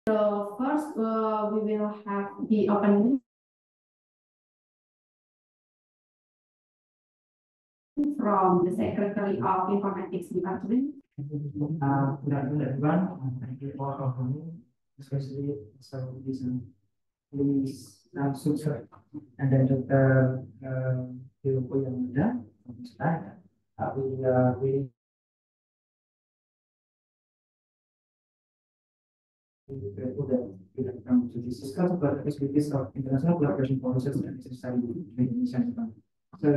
So first, we will have the opening from the Secretary of Informatics Department. Good afternoon, everyone. Thank you for coming, especially this Super and then Dr. Hilko Yamada from China. We come to discuss about the activities of international collaboration process and study between Indonesia and Japan. So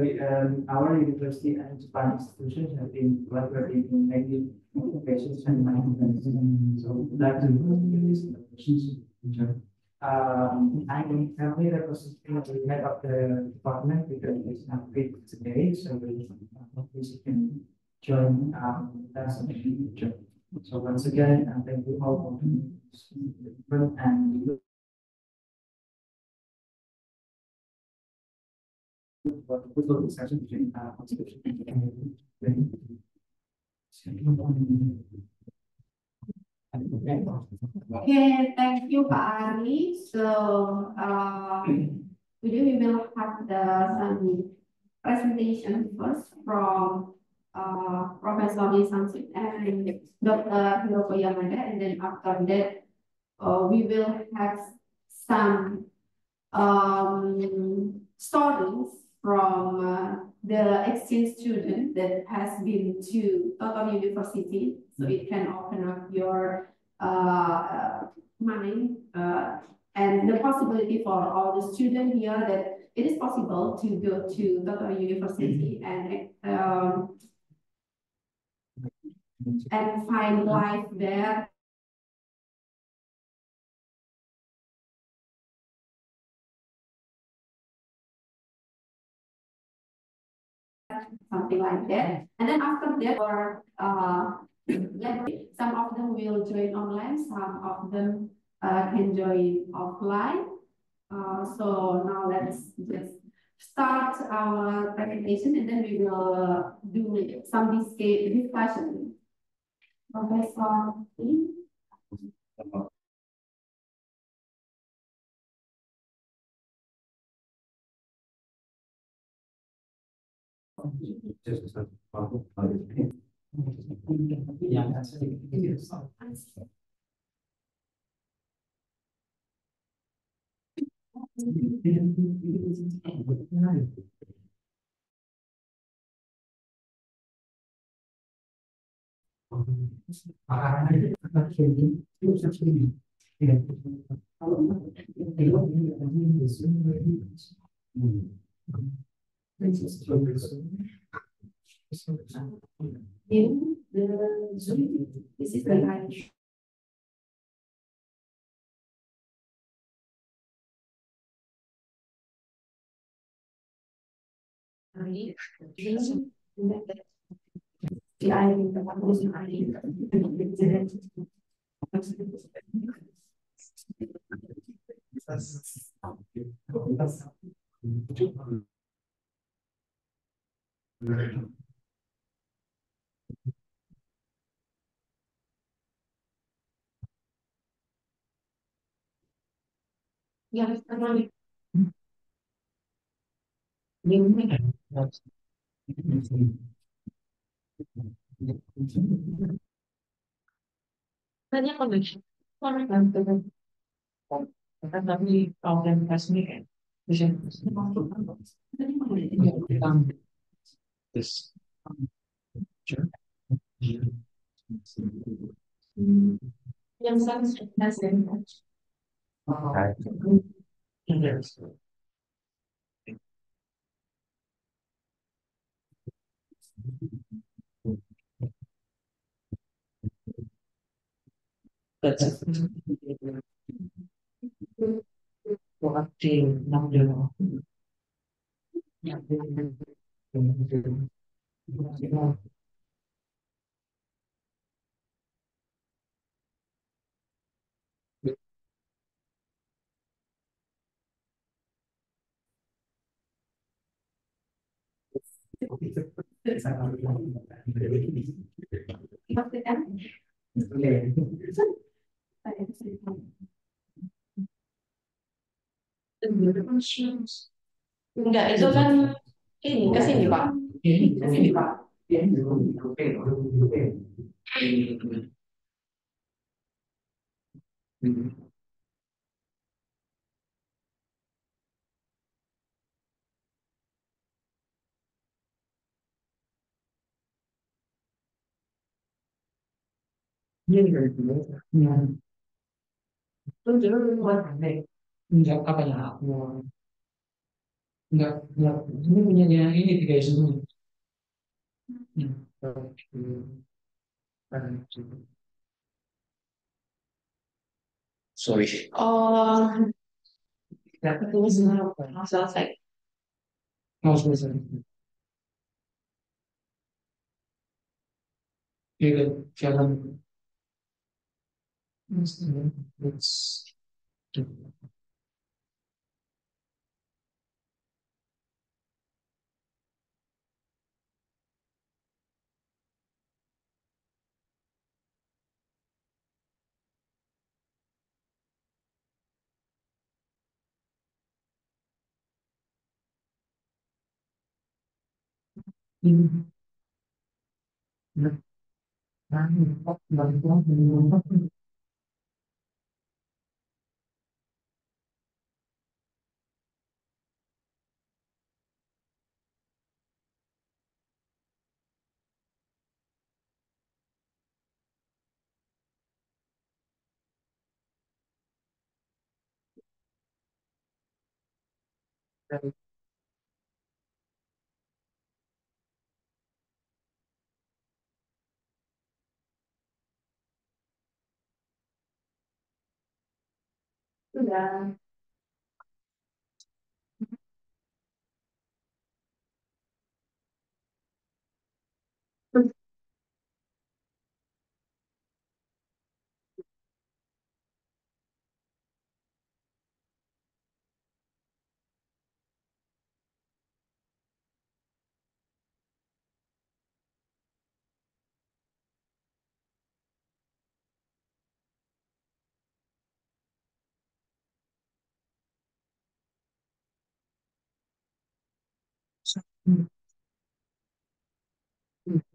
our university and Japan institutions have been collaborating in many innovations and management. So we'd like to give these collaborations. I'm currently representing the head of the department because it's not big today, so we can join us in the future. So once again, thank you all for and the discussion between constitution and Okay, thank you, Pak Ari. So, today we will have some presentation first from Professor Lee Samsud and Dr. Hiroko Yamada, and then after that, we will have some stories from the exchange student that has been to Toto University, so it can open up your mind and the possibility for all the students here that it is possible to go to Toto University and find life there. Something like that. And then after that, or some of them will join online, some of them can join offline. So now let's just start our presentation, and then we will do some discussion. Professor Lee. In the Zoom, this is the live. Banyak connection. Tapi problem kasih kan, this yang sangat Enggak, itu kan ini ke sini, Pak. Ke sini, Pak. Enggak apa ya aku enggak ini punyanya ini tiga isu. Sorry. Oh, Dapat tulisnya apa? selesai. Mau selesai. Film film it's Sudah.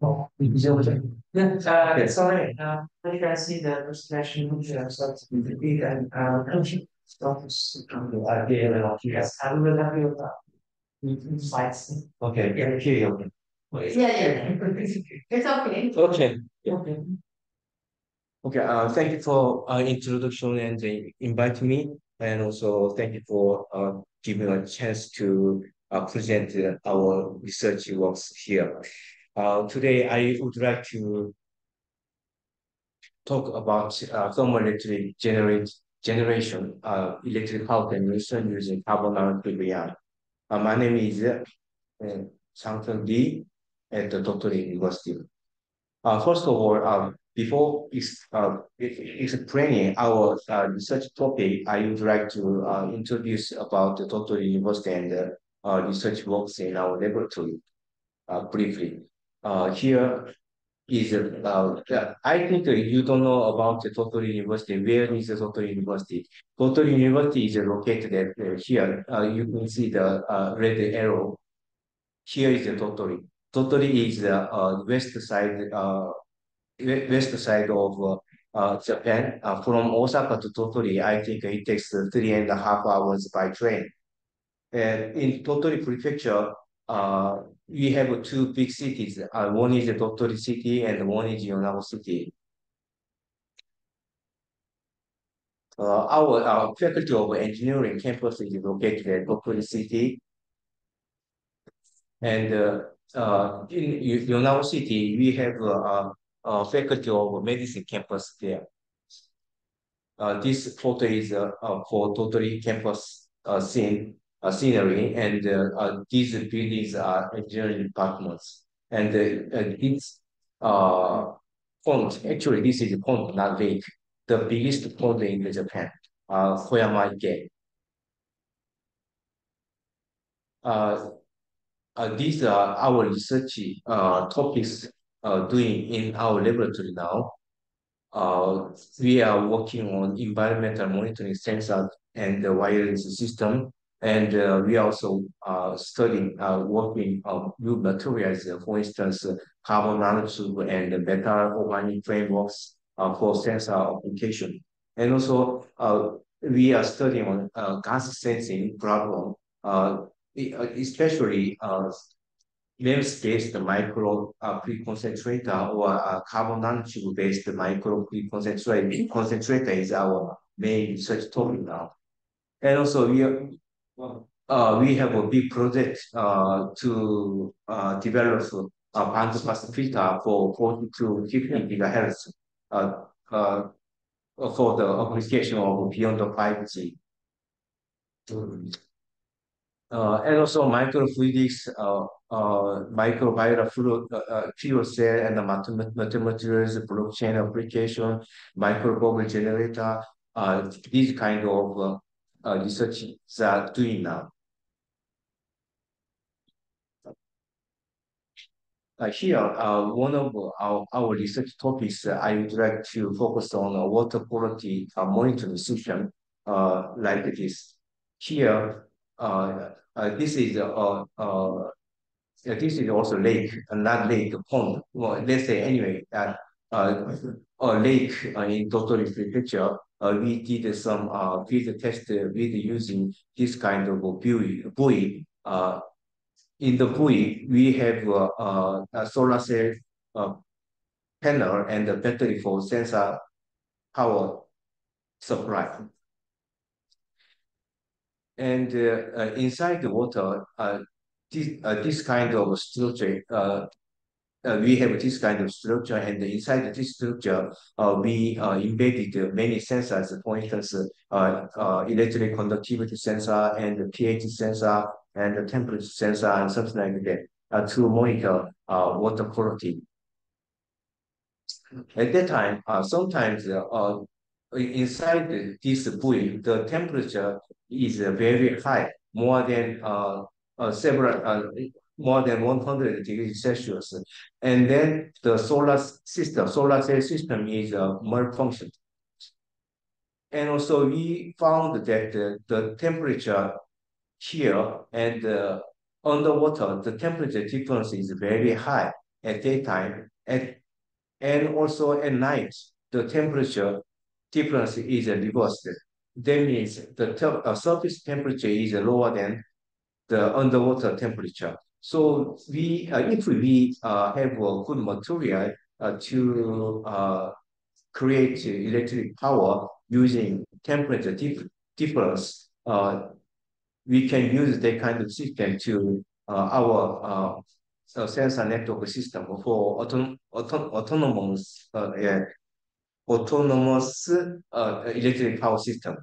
oh, bisa aja. Yeah, sorry. You can see the presentation starts with the big and starts from the idea of yes. I will have you slides. Okay. Yeah. Okay. Okay. Yeah, yeah. It's okay. Okay. Okay. Okay. Thank you for introduction and invite me, and also thank you for giving a chance to present our research works here. Today, I would like to talk about thermoelectric generation, electric power generation using carbon nanotube. My name is Sang Lee at the Doctor University. First of all, before explaining our research topic, I would like to introduce about the Total University and research works in our laboratory briefly. Here is, I think you don't know about the Total University. Where is the Total University? Total University is located at, here. You can see the red arrow. Here is the Totori. Totori is the west side of Japan. From Osaka to Tottori, I think it takes 3.5 hours by train. And in Tottori Prefecture, we have two big cities. One is the Tottori City and one is Yonago City. Our Faculty of Engineering campus is located at Tottori City. And in Yonago City, we have Faculty of Medicine campus there. This photo is for totally campus scenery, and these buildings are engineering departments. And it's pond. Actually, this is a pond, not lake. The biggest pond in Japan, Koyama Ike. Uh, these are our research topics doing in our laboratory now. We are working on environmental monitoring sensors and the wireless system. And we also studying working on new materials, for instance, carbon nanotube and better organic frameworks for sensor application. And also, we are studying on gas sensing problem, especially MEMS-based micro pre-concentrator or carbon nanotube-based micro pre-concentrator is our main research topic now. And also, we have a big project to develop a bandpass filter for 40 to 50 gigahertz for the application of beyond the 5G. And also microfluidics, microbial fuel cell and materials, blockchain application, microbubble generator, these kind of research are doing now. Here, one of our research topics, I would like to focus on water quality monitoring system like this. Here, this is also lake, not lake, pond. Well, let's say anyway, a lake in Tottori Prefecture. We did some field test with using this kind of buoy. In the buoy, we have a solar cell panel and a battery for sensor power supply. And inside the water, this kind of structure, we have this kind of structure, and inside this structure, we embedded many sensors, for instance, electric conductivity sensor and pH sensor and temperature sensor and something like that to monitor water quality. At that time, sometimes inside this buoy, the temperature is very high, more than more than 100 degrees Celsius. And then the solar cell system is malfunctioned. And also we found that the temperature here and underwater, the temperature difference is very high at daytime. And also at night, the temperature difference is reversed. That means the surface temperature is lower than the underwater temperature. So if we have a good material to create electric power using temperature difference, we can use that kind of system to our sensor network system for autonomous electric power system.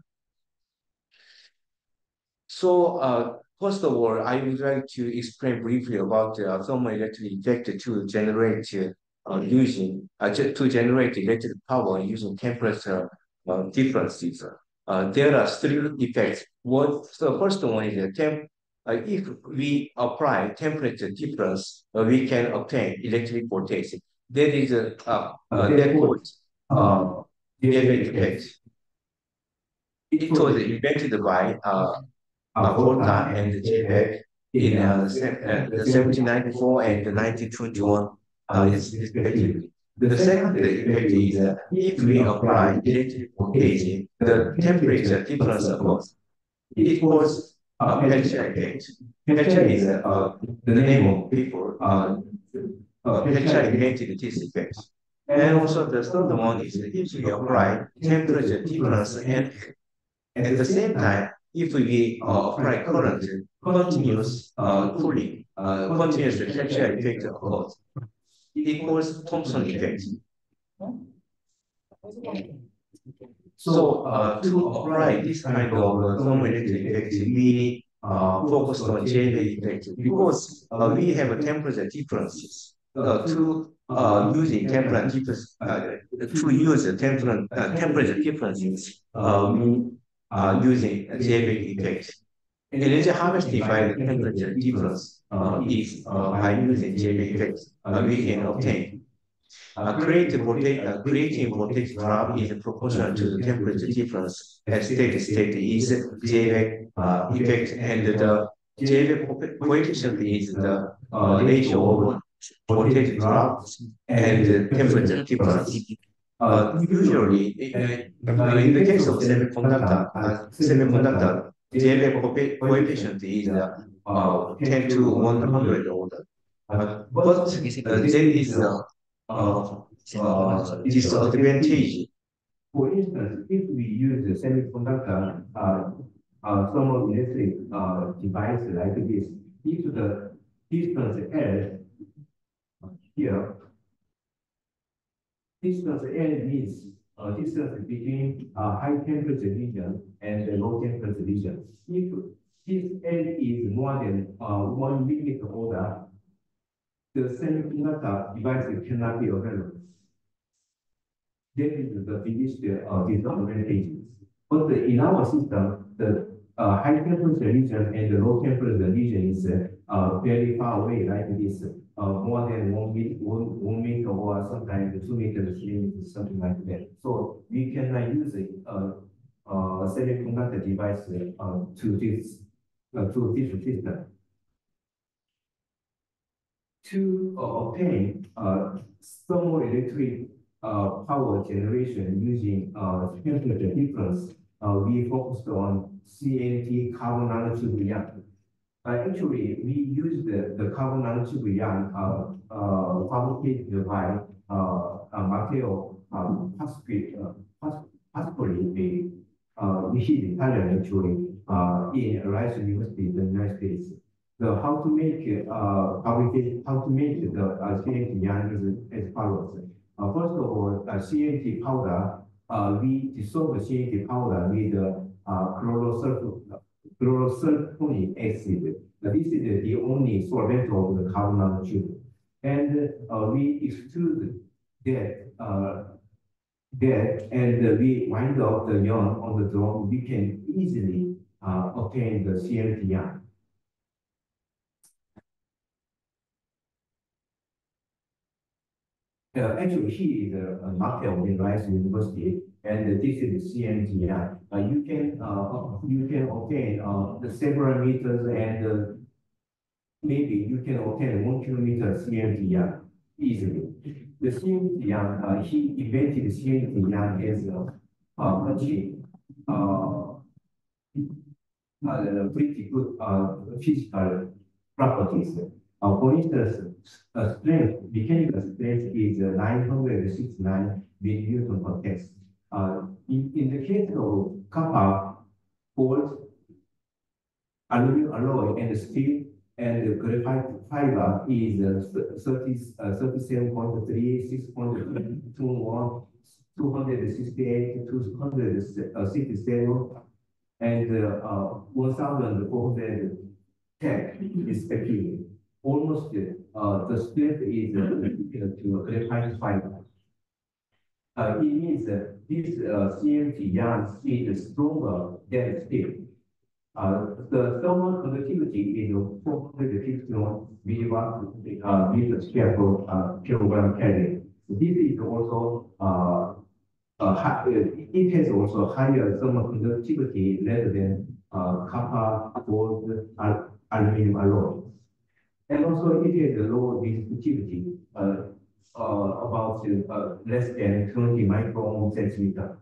So first of all, I would like to explain briefly about thermoelectric effect to generate to generate electric power using temperature differences. There are three effects. The first one is if we apply temperature difference, we can obtain electric voltage. That is that called Dirac effect. It was invented by Volta and Dirac in 1794 and 1921, respectively. The second effect is if we apply electric voltage, the temperature difference occurs. It was Peltier effect. Peltier is the name of people. Peltier invented this effect. And also the third one is if we apply temperature difference and at the same time, if we apply current, continuous cooling, continuous Peltier effect occurs. Equals Thomson effect. So to apply this kind of thermoelectric effect, we focused on JV effect because we have a temperature differences. Using temperature difference, to use temperature differences, we are using JV effect. Energy harvesting by the temperature difference is by using JV effect we can obtain. creating voltage drop is proportional to the temperature difference at steady state is J-Wave effect, and the J-Wave coefficient is the ratio of voltage drop and temperature difference. Usually, in the case of semiconductor, J-Wave coefficient is 10 to 100 order. But there is disadvantage. For instance, if we use the semiconductor thermoelectric device like this, if the distance L here, distance L means distance between high temperature region and the low temperature region. If this L is more than 1 millimeter order, the semiconductor device cannot be available. That is the biggest disadvantage. But in our system, the high temperature region and the low temperature region is very far away, like this, more than 1 meter or sometimes 2 meters, 3 meters, something like that. So we cannot use a semiconductor device to this system. To obtain thermoelectric power generation using temperature difference, we focused on CNT carbon nanotube yarn. Actually, we used the carbon nanotube yarn fabricated by Matteo Pasquale, he's Italian actually, in Rice University in the United States. So how to make the CNT yarn is as follows. First of all, CNT powder, we dissolve the CNT powder with chlorosulfonic acid. This is the only solvent of the carbon nanotube. And we extrude that, and we wind up the yarn on the drum. We can easily obtain the CNT yarn. Actually, he is a Matteo in Rice University, and this is CNT yarn. You can obtain the several meters, and maybe you can obtain 1 kilometer CNT yarn easily. The CNT yarn, he invented CNT yarn as pretty good physical properties. For instance, mechanical strength is 969 milliNewton per Tex. In the case of copper, gold, aluminum alloy, and steel, and graphite fiber is 37.3, 6.21, 268, 267, and 1,410 respectively. Almost the strength is equal to graphite fiber. It means that this CNT yarn is stronger than steel. The thermal conductivity is 451 milliwatt meter square per kilogram carrier. This is also it has also higher thermal conductivity rather than copper, gold, aluminum alloy. And also it has a low resistivity, about less than 20 micro centimeter.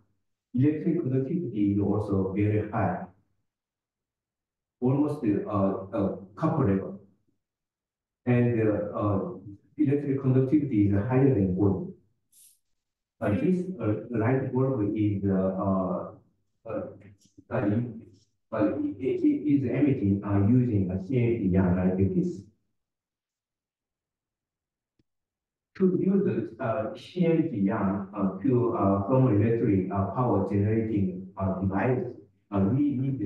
Electric conductivity is also very high, almost copper level. And electric conductivity is higher than gold. This light bulb is emitting using a CNT yarn like this. To use the CNT yarn to thermoelectric power generating device, we need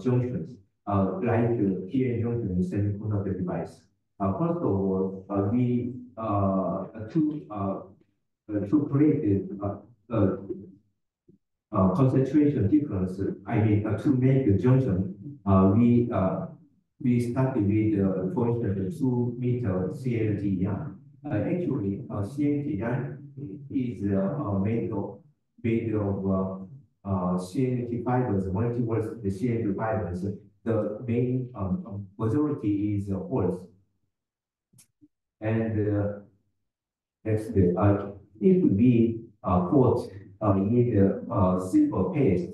junctions like PN junction in semiconductor device. First of all, we to create concentration difference, to make the junction, we started with, for instance, 2 meter CNT yarn. Actually, CNT yarn is made of CNT fibers. When towards the CNT fibers, the main majority is quartz. And next, if we put in silver paste,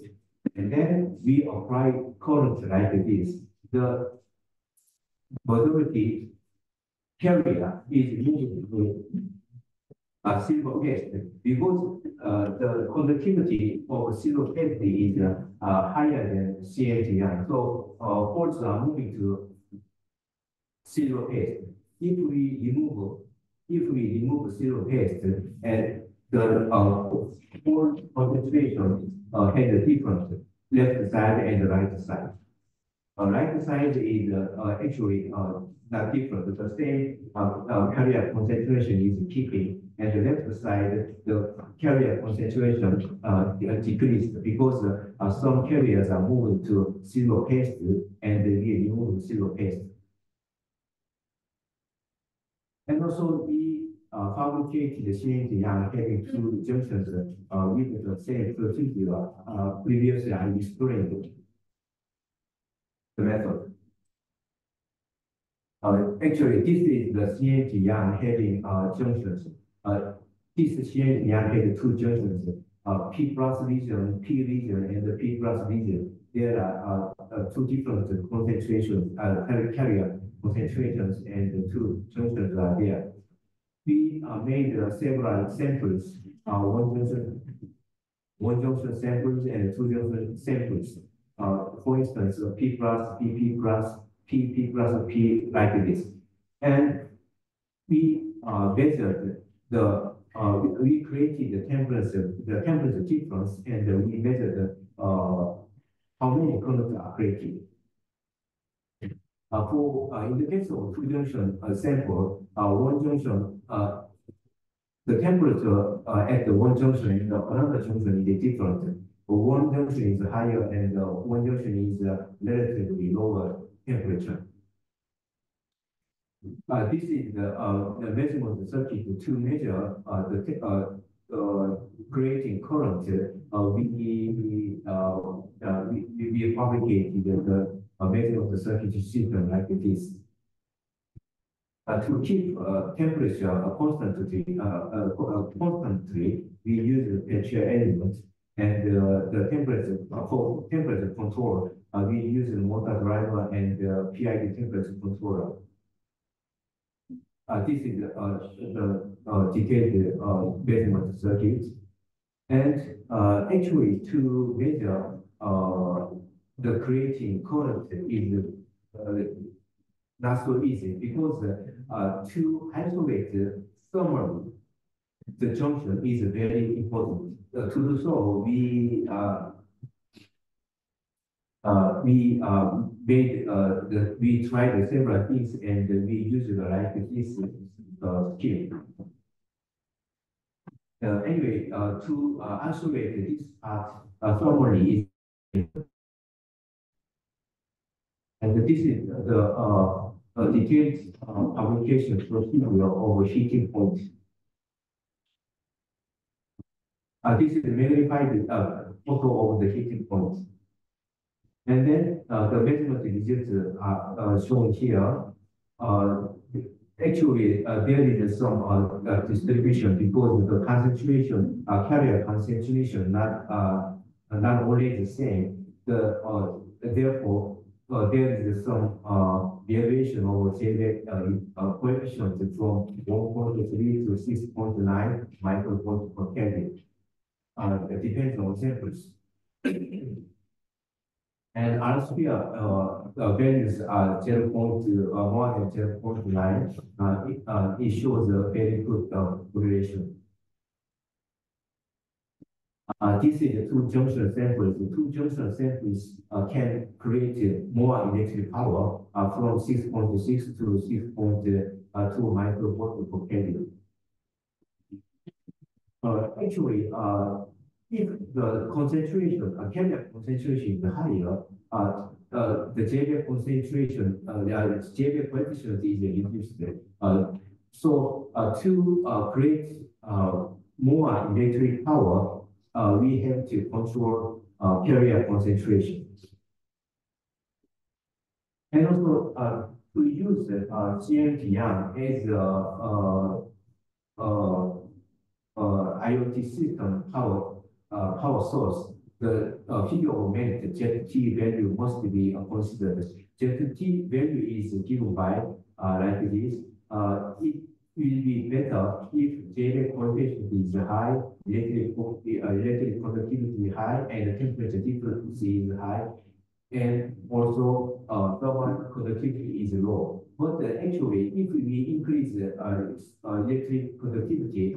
and then we apply current like this, the majority carrier is moving to silver paste because the conductivity of silver paste is higher than CNT. So quartz are moving to silver paste. If we remove silver paste and the quartz concentration has a different left side and right side. Right side is actually not different. The same carrier concentration is keeping, and the left side the carrier concentration decreased because some carriers are moving to silver paste and we remove silver paste. And also we fabricated the CNT yarn having two junctions with the same procedure. Previously I explained the method. Actually, this is the CNT yarn having junctions. This CNT yarn has two junctions, P plus region, P region, and the P plus region. There are two different concentrations, carrier concentrations, and the two junctions are there. We made several samples, one junction samples and two junction samples. For instance, P plus, PP plus, PP plus P like this. And we measured we created the temperature difference, and we measured how many colors are created. In the case of two junction sample, one junction, the temperature at the one junction and another junction is different. One junction is higher and one junction is relatively lower temperature. This is the measurement circuit to measure the creating current. We fabricated the measurement circuit system like this. To keep temperature constantly, we use the Peltier element, and the temperature for temperature control, we use the motor driver and PID temperature controller. This is the detailed measurement circuit, and actually to measure the creating current is not so easy because to isolate thermally the junction is very important. To do so, we tried several things and we used like this scheme. Anyway, to isolate this part thermally, and this is the detailed application procedure of heating point. This is the magnified photo of the heating point. And then the measurement results are shown here. Actually, there is some distribution because the concentration, carrier concentration, not only the same. Therefore, there is some variation over coefficient from 1.3 to 6.9 microvolt per Kelvin. It depends on samples. And R sphere values are 0.1 and 0.9. It shows a very good correlation. This is the two junction samples. The two junction samples can create more electric power from 6.6 to 6.2 microvolt per Kelvin. Actually, if the concentration, carrier concentration is higher, the JBF concentration, the JBF coefficient is reduced. So to create more electric power, we have to control carrier concentration. And also, to use CMTR as IoT system power source, the figure augmented ZT value must be considered. ZT value is given by like this. It will be better if JV coefficient is high, electric conductivity high, and the temperature difference is high, and also thermal conductivity is low. But actually, if we increase electric conductivity,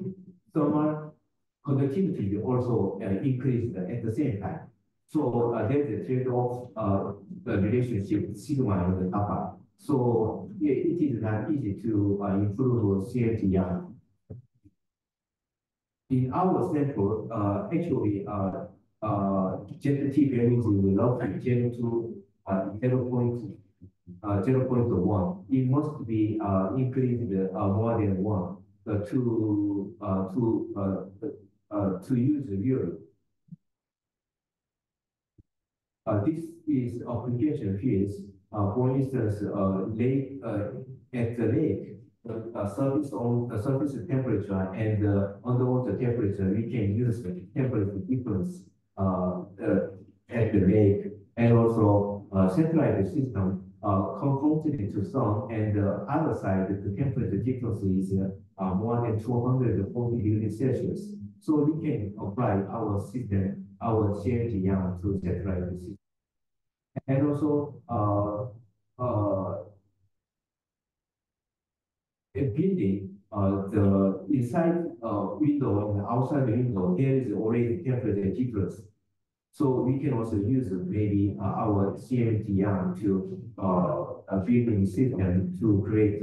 thermal conductivity will also increase at the same time. So there's a trade-off, the relationship sigma and kappa. So yeah, it is not easy to improve CFTR. In our sample, actually, ZT values in roughly 10 to 0.1. It must be increased more than 1 to use the viewer. This is application fields. For instance, lake at the lake, surface temperature and underwater temperature, we can use the temperature difference at the lake, and also satellite system confronted to sun, and the other side, the temperature difference is more than 240 degrees Celsius. So we can apply our system, our CFTR to satellite system. And also, a building, the inside window and the outside window, there is already temperature difference. So we can also use maybe our CMTR to a building system to create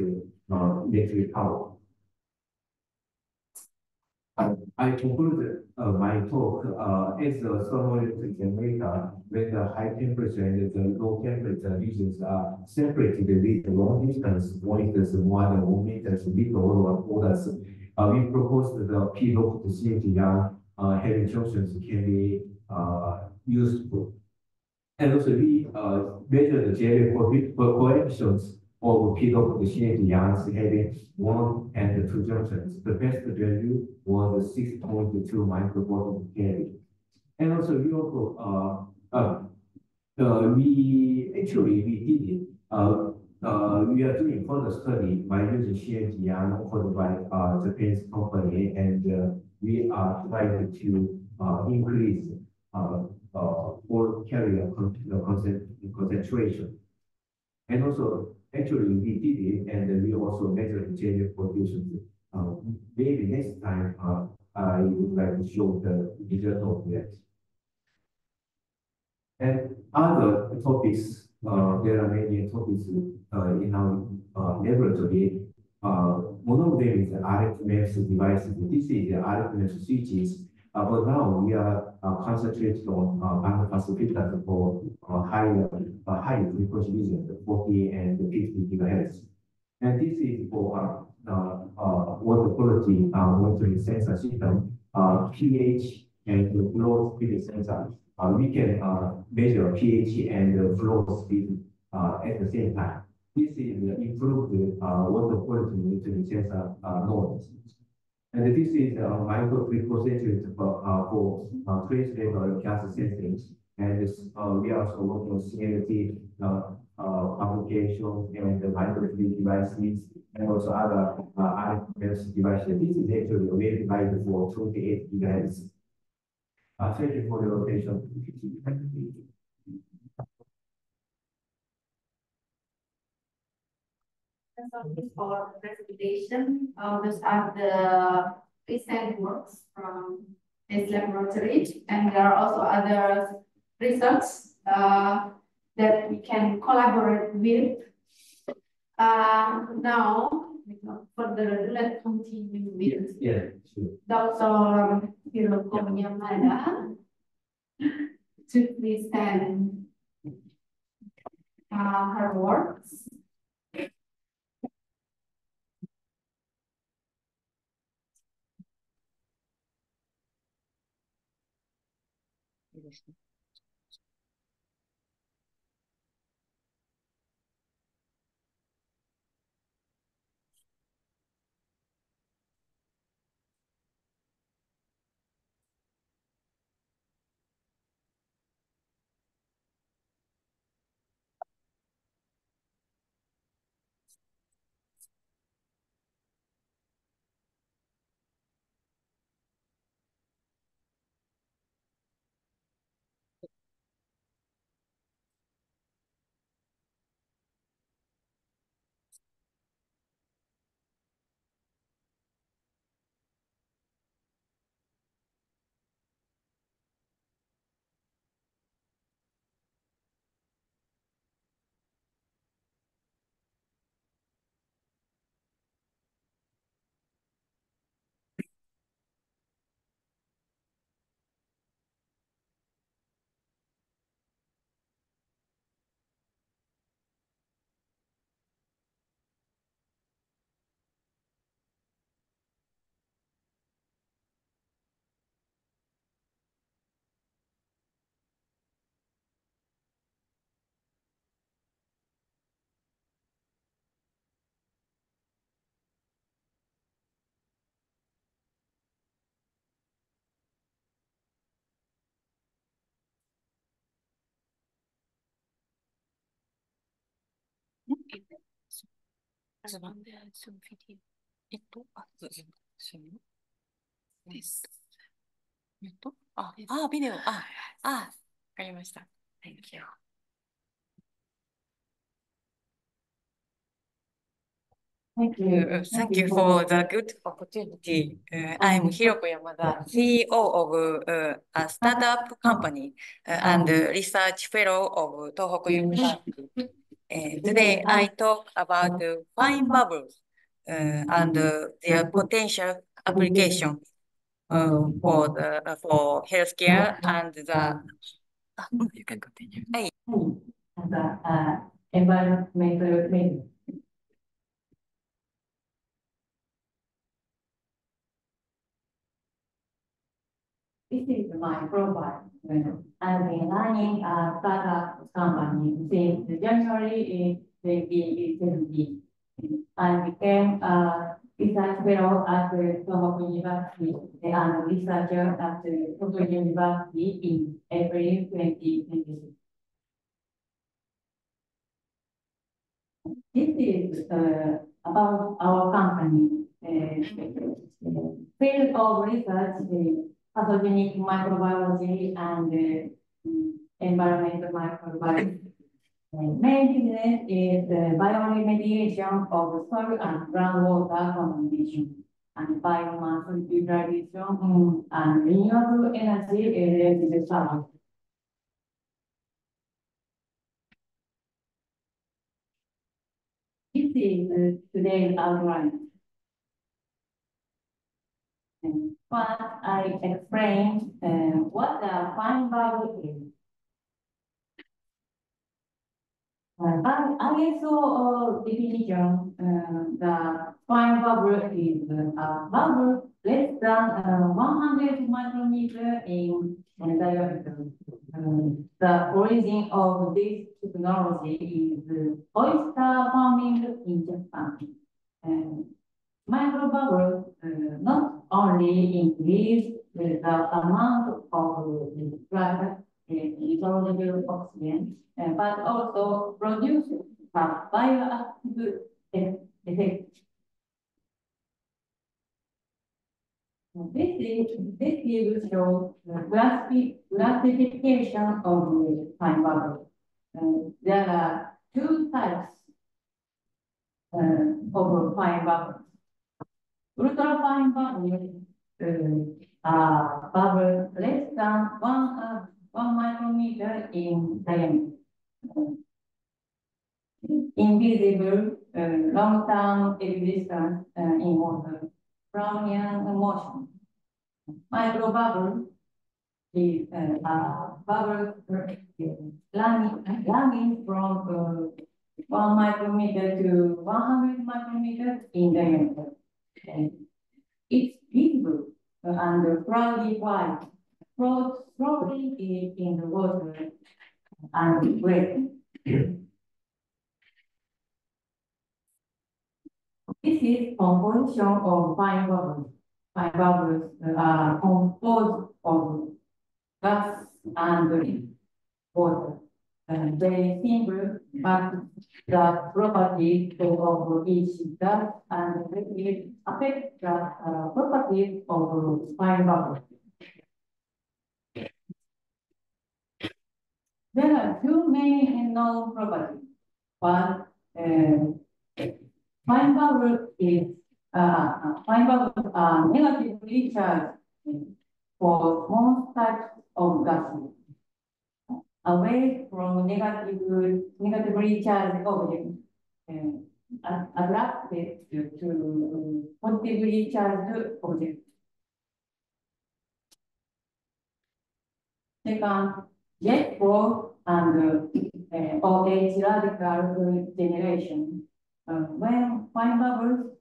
electric power. I conclude my talk as a thermoelectric generator with the high temperature and the low temperature regions are separated with long distance, 1 meters, more than 1 meters, with all orders. We propose that the P-loop CMTR having junctions can be useful. And also we measure the JV coefficients of P-loop CMTRs having 1 and 2 junctions. The best value was 6.2 microvolt per carry. And also we also we did it. We are doing further study by using CMTR offered by Japanese company, and we are trying to increase for carrier concentration. And also, actually, we did it, and we also measured the JV coefficients. Maybe next time I would like to show the result of that. And other topics, there are many topics in our laboratory. One of them is the RF devices. This is the RF switches. But now we are concentrated on bandpass filters for high frequency region, 40 and 50 gigahertz. And this is for water quality monitoring sensor system, pH and flow speed sensor. We can measure pH and flow speed at the same time. This is improved water quality monitoring sensor nodes. And this is a micro preprocessor for trace level gas sensing. And this, we are also working on CNT application and the micro devices, and also other RF devices. This is actually available for 28 gigahertz. Thank you for your attention. For presentation, those are the recent works from this laboratory, and there are also other research that we can collaborate with. Now, further, let's continue with Dr. Hiroko Yamada to present her works. ちょっと待って、そのビデオ。そうそうそうです。ビデオ。わかりました。Thank you. Thank you for the good opportunity. I'm Hiroko Yamada, CEO of a startup company and research fellow of Tohoku University. Today, I talk about fine bubbles and their potential application for healthcare and the. You can continue. And the environmental medicine. This is my profile. I've been running a startup company since January 2017. I became a research fellow at Tohoku University and researcher at Tokyo University in April 2026. This is about our company. Field of research, pathogenic microbiology and environmental microbiology. Main business is bioremediation of soil and groundwater contamination and biomass utilization and renewable energy related service. This is today's outline. But I explained what the fine bubble is. ISO definition, the fine bubble is a bubble less than 100 micrometer in diameter. The origin of this technology is oyster farming in Japan. Microbubbles not only increase the amount of insoluble oxygen, but also produce a bioactive effect. This table shows the classification of fine bubbles. There are two types of fine bubbles. Ultrafine bubbles are bubbles less than 1 micrometer in diameter. Invisible long-term existence in water from young motion. Microbubble is a bubble running from 1 micrometer to 100 micrometers in diameter. It's visible and cloudy white, floats slowly in the water and break. This is composition of fine bubbles. Fine bubbles are composed of gas and water. Very simple, but the properties of each gas and liquid affect the properties of fine bubbles. There are two main known properties. One, fine bubbles are negatively charged for most types of gases. Away from negatively charged objects, attracted to positively charged objects. Second, jet flow and OH radical generation. When fine bubbles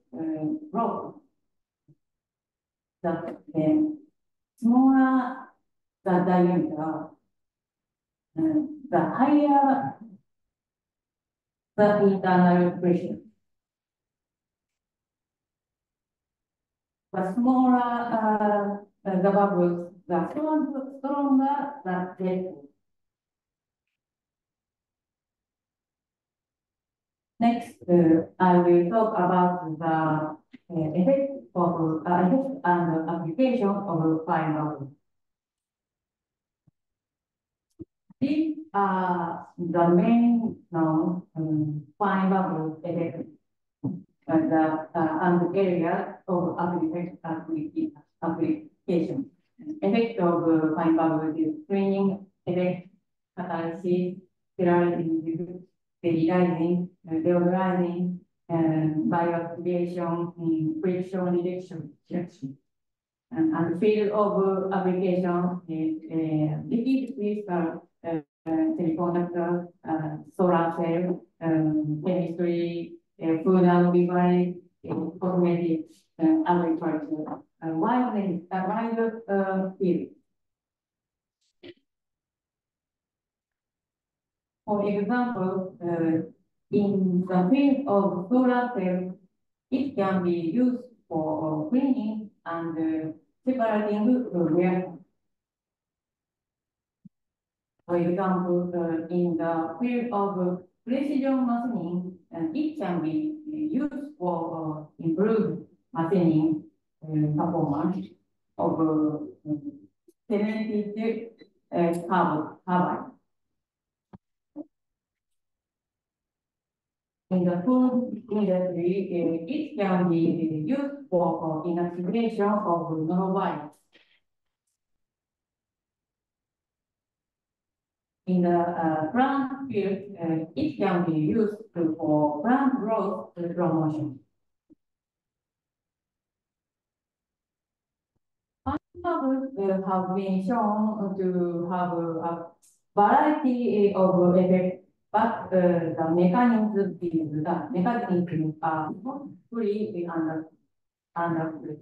grow, the smaller the diameter, the higher the internal pressure. The smaller the bubbles, the stronger the jet flow. Next, I will talk about the effect and application of fine bubble. These are the main known fine bubble effect and the area of application. Effect of fine bubble is screening effect, catalysis, sterilizing, deodorizing, bioactivation, friction reduction. And field of application is liquid crystal, semiconductor, solar cell, chemistry, food and beverage, cosmetics, agriculture, wide field. For example, in the field of solar cell, it can be used for cleaning and separating reactants. For example, in the field of precision machining, it can be used for improved machining performance of cemented carbide. In the food industry, it can be used for inactivation of nanovirus. In the plant field, it can be used for plant growth promotion. Bubbles have been shown to have a variety of effects, but the mechanisms are not fully understood.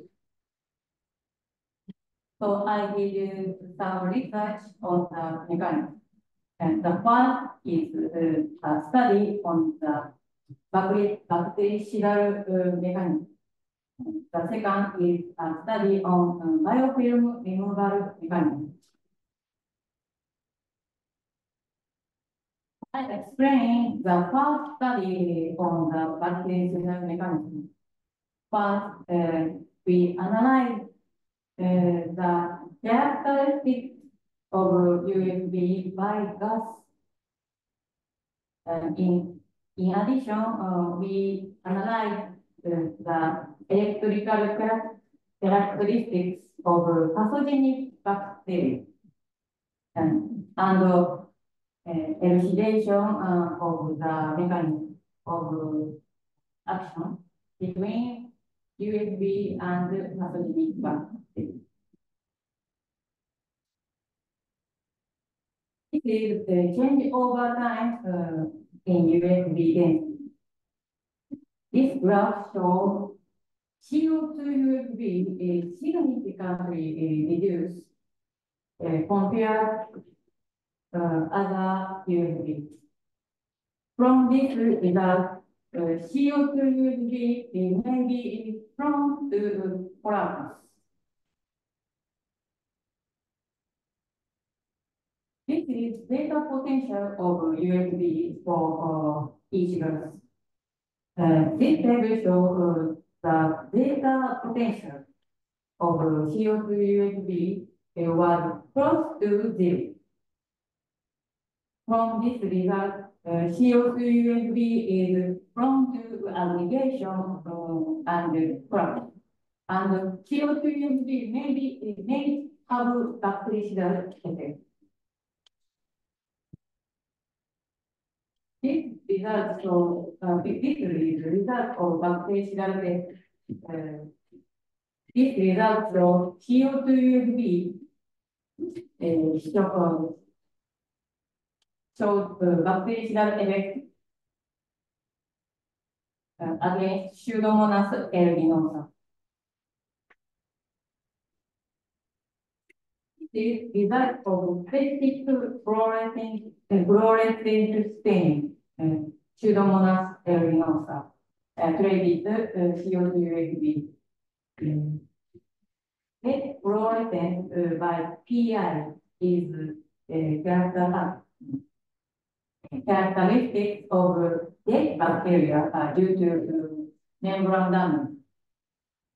So I did some research on the mechanism. And the first is a study on the bactericidal mechanism. The second is a study on biofilm removal mechanism. I explain the first study on the bactericidal mechanism. First, we analyze the characteristics of USB by gas. In addition, we analyze the electrical characteristics of pathogenic bacteria and elucidation of the mechanism of action between USB and pathogenic bacteria. It is change over time in USB density. This graph shows CO2 USB is significantly reduced compared other USB. From this result, CO2 USB may be prone to collapse. This is data potential of USB for each gas. This table shows the data potential of CO2 USB was close to zero. From this result, CO2 USB is prone to aggregation and collapse. And CO2 USB may have bactericidal effect. This result shows this is the result of bactericidal effect. This result shows CO2 USB shows bactericidal effect against Pseudomonas aeruginosa. This result of specific fluorescent stain, Pseudomonas aeruginosa, traded CO2 USB. Net fluorescence by PI is characterized. characteristics of dead bacteria due to membrane damage.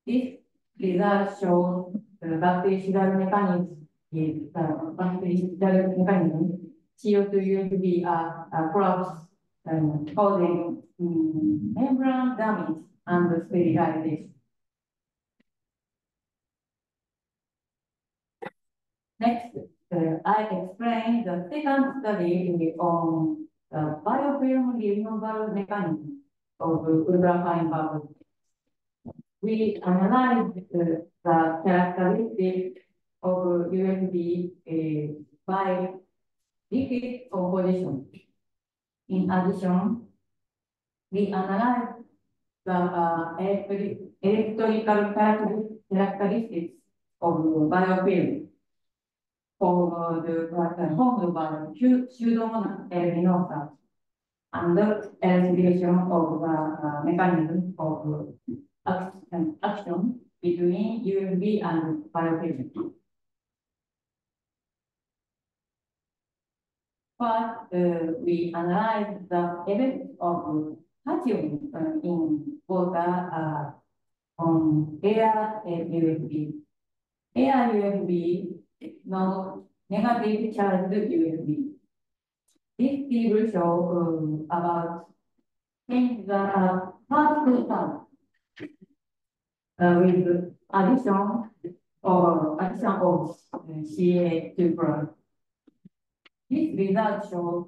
This result shows the bactericidal mechanism CO2 UFB crops causing membrane damage and sterilization. Next, I explain the second study on the biofilm removal mechanism of ultrafine bubble. We analyzed the characteristics of UFB by liquid composition. In addition, we analyzed the electrical characteristics of biofilm formed by Pseudomonas aeruginosa and the elucidation of the mechanism of action between UFB and biofilm. First, we analyzed the effect of cation in water on air UFB. Air UFB, no negative charged UFB. This table shows about change the particle count with addition of Ca2 plus. This result shows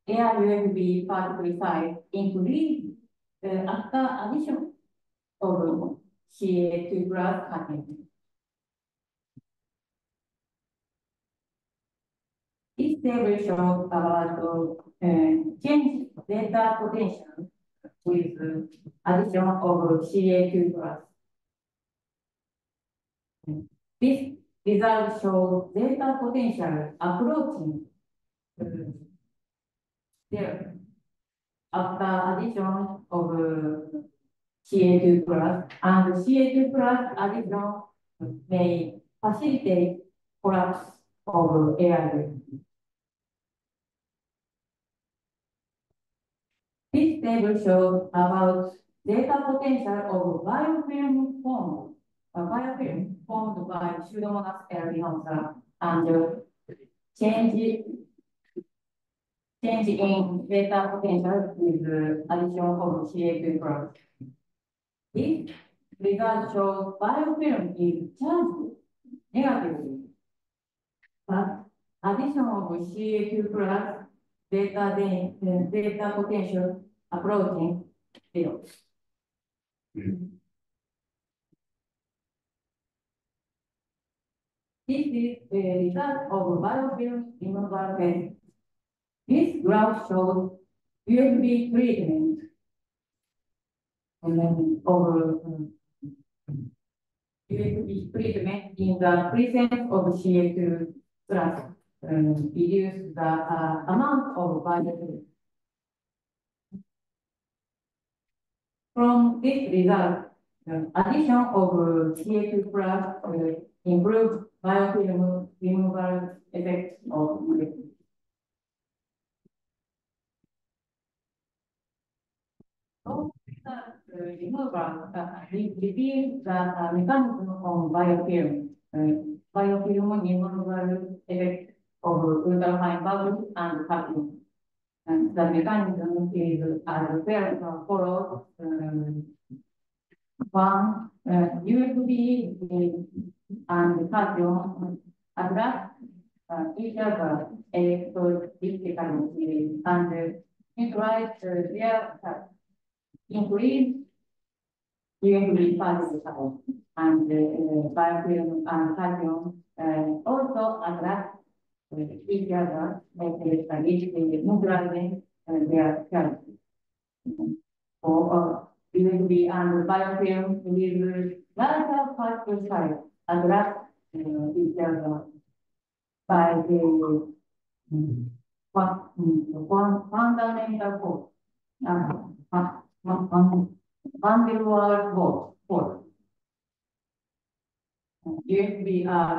air UFB particle size increase after addition of Ca2 plus content. This table shows about change delta potential with addition of Ca2 plus. This result shows delta potential approaching there after addition of Ca2 plus, and Ca2 plus addition may facilitate collapse of air. This table shows about delta potential of biofilm formed by Pseudomonas aeruginosa and change in delta potential with addition of Ca2 plus. This result shows biofilm is charged negatively, but addition of Ca2 plus delta potential approaching zero. This is the result of biofilm removal test. This graph shows UFB treatment UFB treatment in the presence of Ca2 plus reduce the amount of biofilm. From this result, addition of Ca2 plus improved biofilm removal effect of UFB. Removal reveals the mechanism of biofilm removal effect of ultrafine bubble and vacuum. And the mechanism is as follows. One, UFB and vacuum attract each other electrolysically and neutralize their increase UFB particle size, and biofilm and vacuum also attract each other, neutralizing their charge. For UFB and biofilm with larger particle size attract each other by the fundamental force, van der Waals force. UFB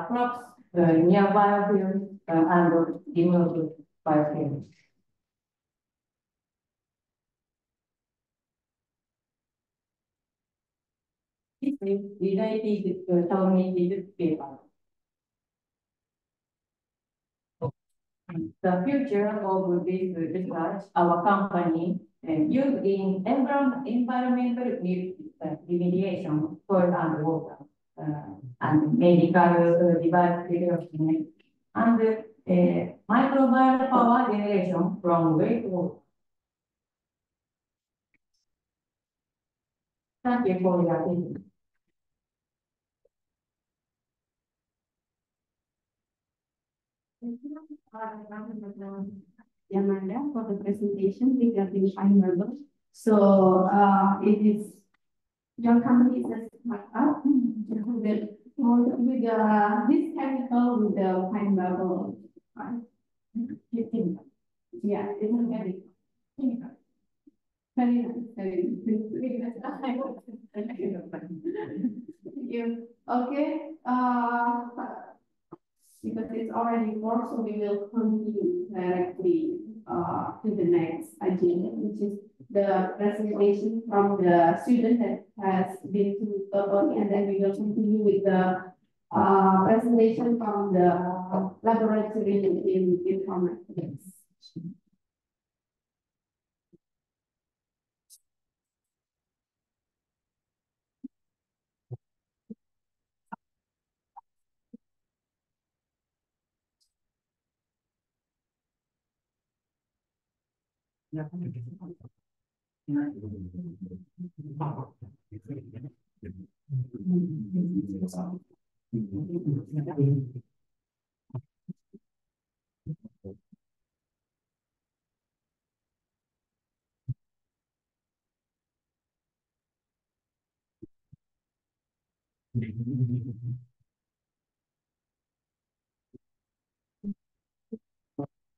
crops near biofilm and removed biofilm. related to terminated paper. The future of this research, our company, using environmental remediation for and water, and medical device development, and microbial power generation from wastewater. Thank you for your attention. Yamanda for the presentation regarding fine marble. So it is your company is a startup with this chemical with the fine marble. Right? Yeah, it's very chemical. Very nice. Thank you. Okay. Because it's already 4, so we will continue directly to the next agenda, which is the presentation from the student that has been to Totoli, and then we will continue with the presentation from the laboratory in informatics.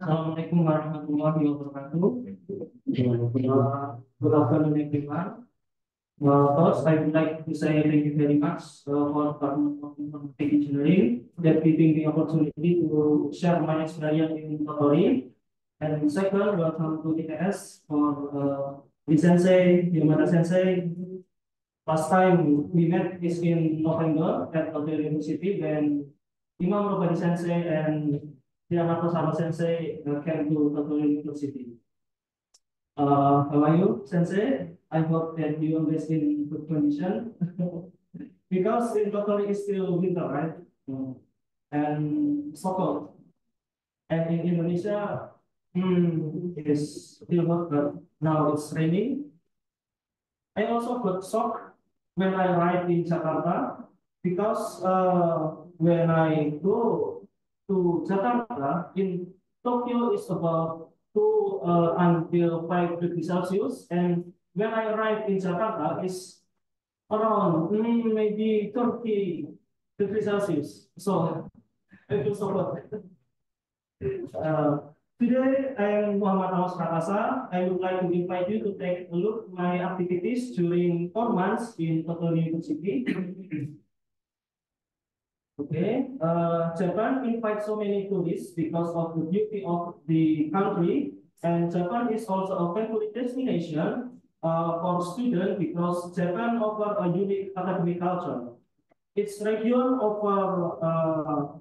Assalamualaikum warahmatullahi wabarakatuh. Good afternoon, everyone. First, I would like to say thank you very much for Department of Informatics Engineering that giving the opportunity to share my experience in Totoli. And second, welcome to ITS for Sensei, Yamada Sensei. Last time we met is in November at Totoli University when Imam Robadi Sensei and Yamato Sama Sensei came to Totoli University. How are you, Sensei? I hope that you always in good condition. Because in Totoli is still winter, right? And so cold. And in Indonesia, it is still hot, but now it's raining. I also got shocked when I arrived in Jakarta because when I go to Jakarta, in Tokyo is about 2 until 5 degrees Celsius, and when I arrived in Jakarta is around maybe 30 degrees Celsius. So I feel so hot. Today I am Muhammad Awas Prakasa. I would like to invite you to take a look at my activities during 4 months in Totoli University. Okay, Japan invites so many tourists because of the beauty of the country, and Japan is also a favorite destination for students because Japan offers a unique academic culture. Its region offers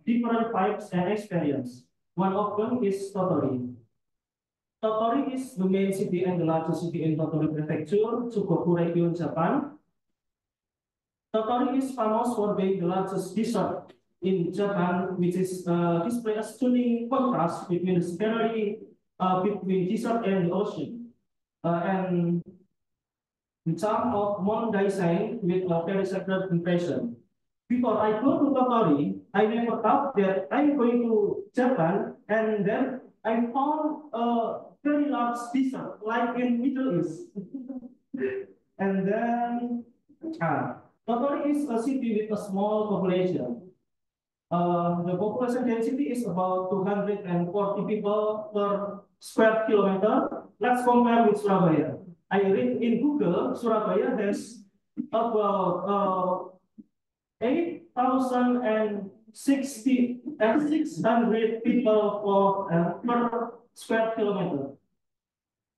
different vibes and experience. One of them is Totoli. Totoli is the main city and the largest city in Totoli Prefecture, Chugoku region, Japan. Totoli is famous for being the largest desert in Japan, which is display a stunning contrast between the scenery between desert and the ocean, and the charm of Mount Daisang with a very sacred impression. Before I go to Totoli, I never thought that I'm going to Japan, and then I found a very large desert, like in Middle East. And then, Totoli is a city with a small population. The population density is about 240 people per square kilometer. Let's compare with Surabaya. I read in Google, Surabaya has about 600 people per square kilometer.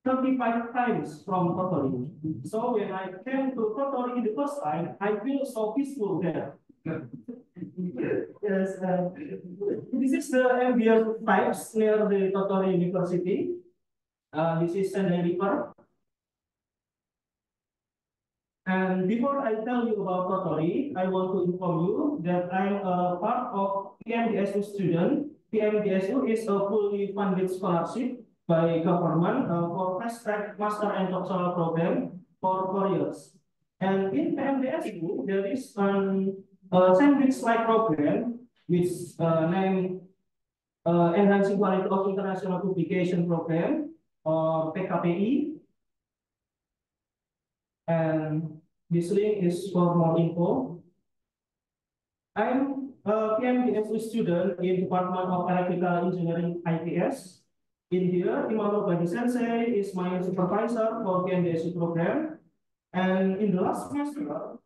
35 times from Tottori. So when I came to Tottori the first time, I feel so peaceful there. Yes, this is the ambient vibes near the Tottori University. This is Sendai River. And before I tell you about Tottori, I want to inform you that I'm a part of PMDSU student. PMDSU is a fully funded scholarship by government for fast-track master and doctoral program for 4 years. And in PMDSU, there is an sandwich-like program which named Enhancing Quality of International Publication Program, or PKPI. And this link is for more info. I'm a PMDSU student in Department of Electrical Engineering IPS. In here, Imamur Badi Sensei is my supervisor for PMDSU program. And in the last semester,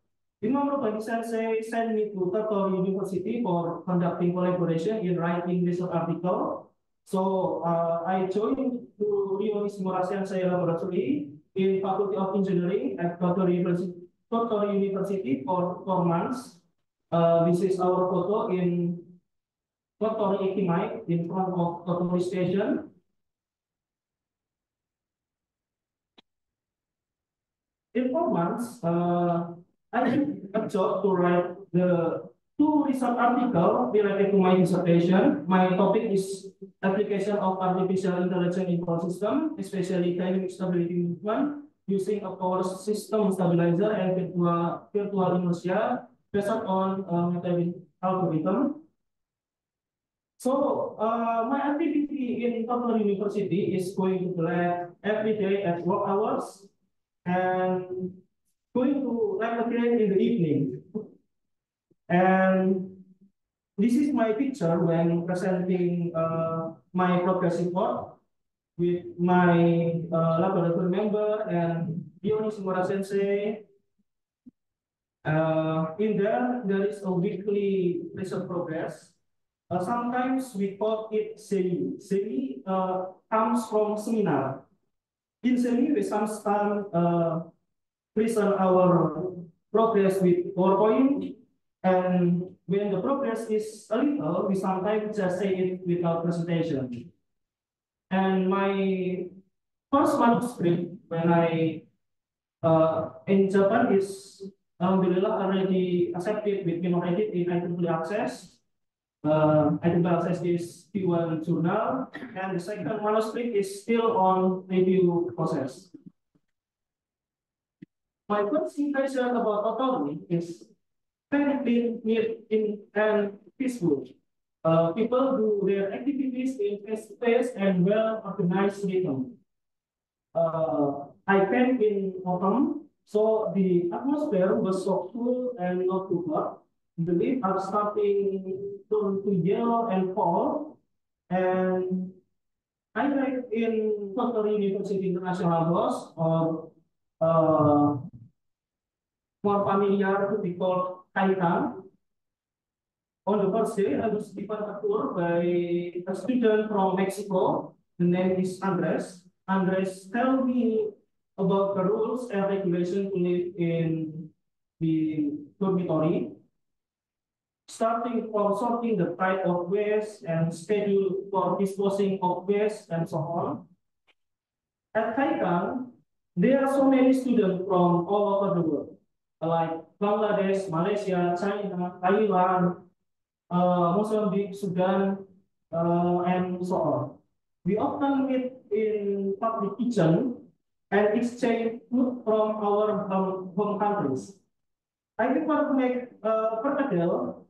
Imamur Badi Sensei sent me to Tottori University for conducting collaboration in writing research article. So I joined to Ryo Nishimura Sensei Laboratory in Faculty of Engineering at Tottori University for 4 months. This is our photo in Tottori Ekimai in front of Tottori Station. In 4 months, I did a job to write the 2 research articles related to my dissertation. My topic is application of artificial intelligence in power system, especially dynamic stability movement, using a power system stabilizer and virtual inertia based on Metavin algorithm. So my activity in Tottori University is going to the lab every day at work hours and going to lab again in the evening. And this is my picture when presenting my progress report with my laboratory member and Ryo Nishimura Sensei. In there is a weekly research progress. Sometimes we call it semi. Semi comes from seminar. In semi, we sometimes present our progress with PowerPoint. And when the progress is a little, we sometimes just say it without presentation. And my first manuscript when I in Japan is alhamdulillah already accepted with Minor-Edit in IEEE Access. IEEE Access is P1 journal, and the second manuscript is still on review process. My first impression about Tottori is very clean, neat, and peaceful. People do their activities in face-to-face and well-organized rhythm. I came in autumn, so the atmosphere was so cool and not too hot. The leaves are starting to yellow and fall, and I live in Tottori University International Boss, or more familiar to be called Kaitan. On the first day, I was given a tour by a student from Mexico. The name is Andres. Andres tell me about the rules and regulations to live in the dormitory, starting from sorting the type of waste and schedule for disposing of waste and so on. At Kaitan, there are so many students from all over the world, like Bangladesh, Malaysia, China, Thailand, Mozambique, Sudan, and so on. We often meet in public kitchen and exchange food from our home countries. I prefer to make perkedel,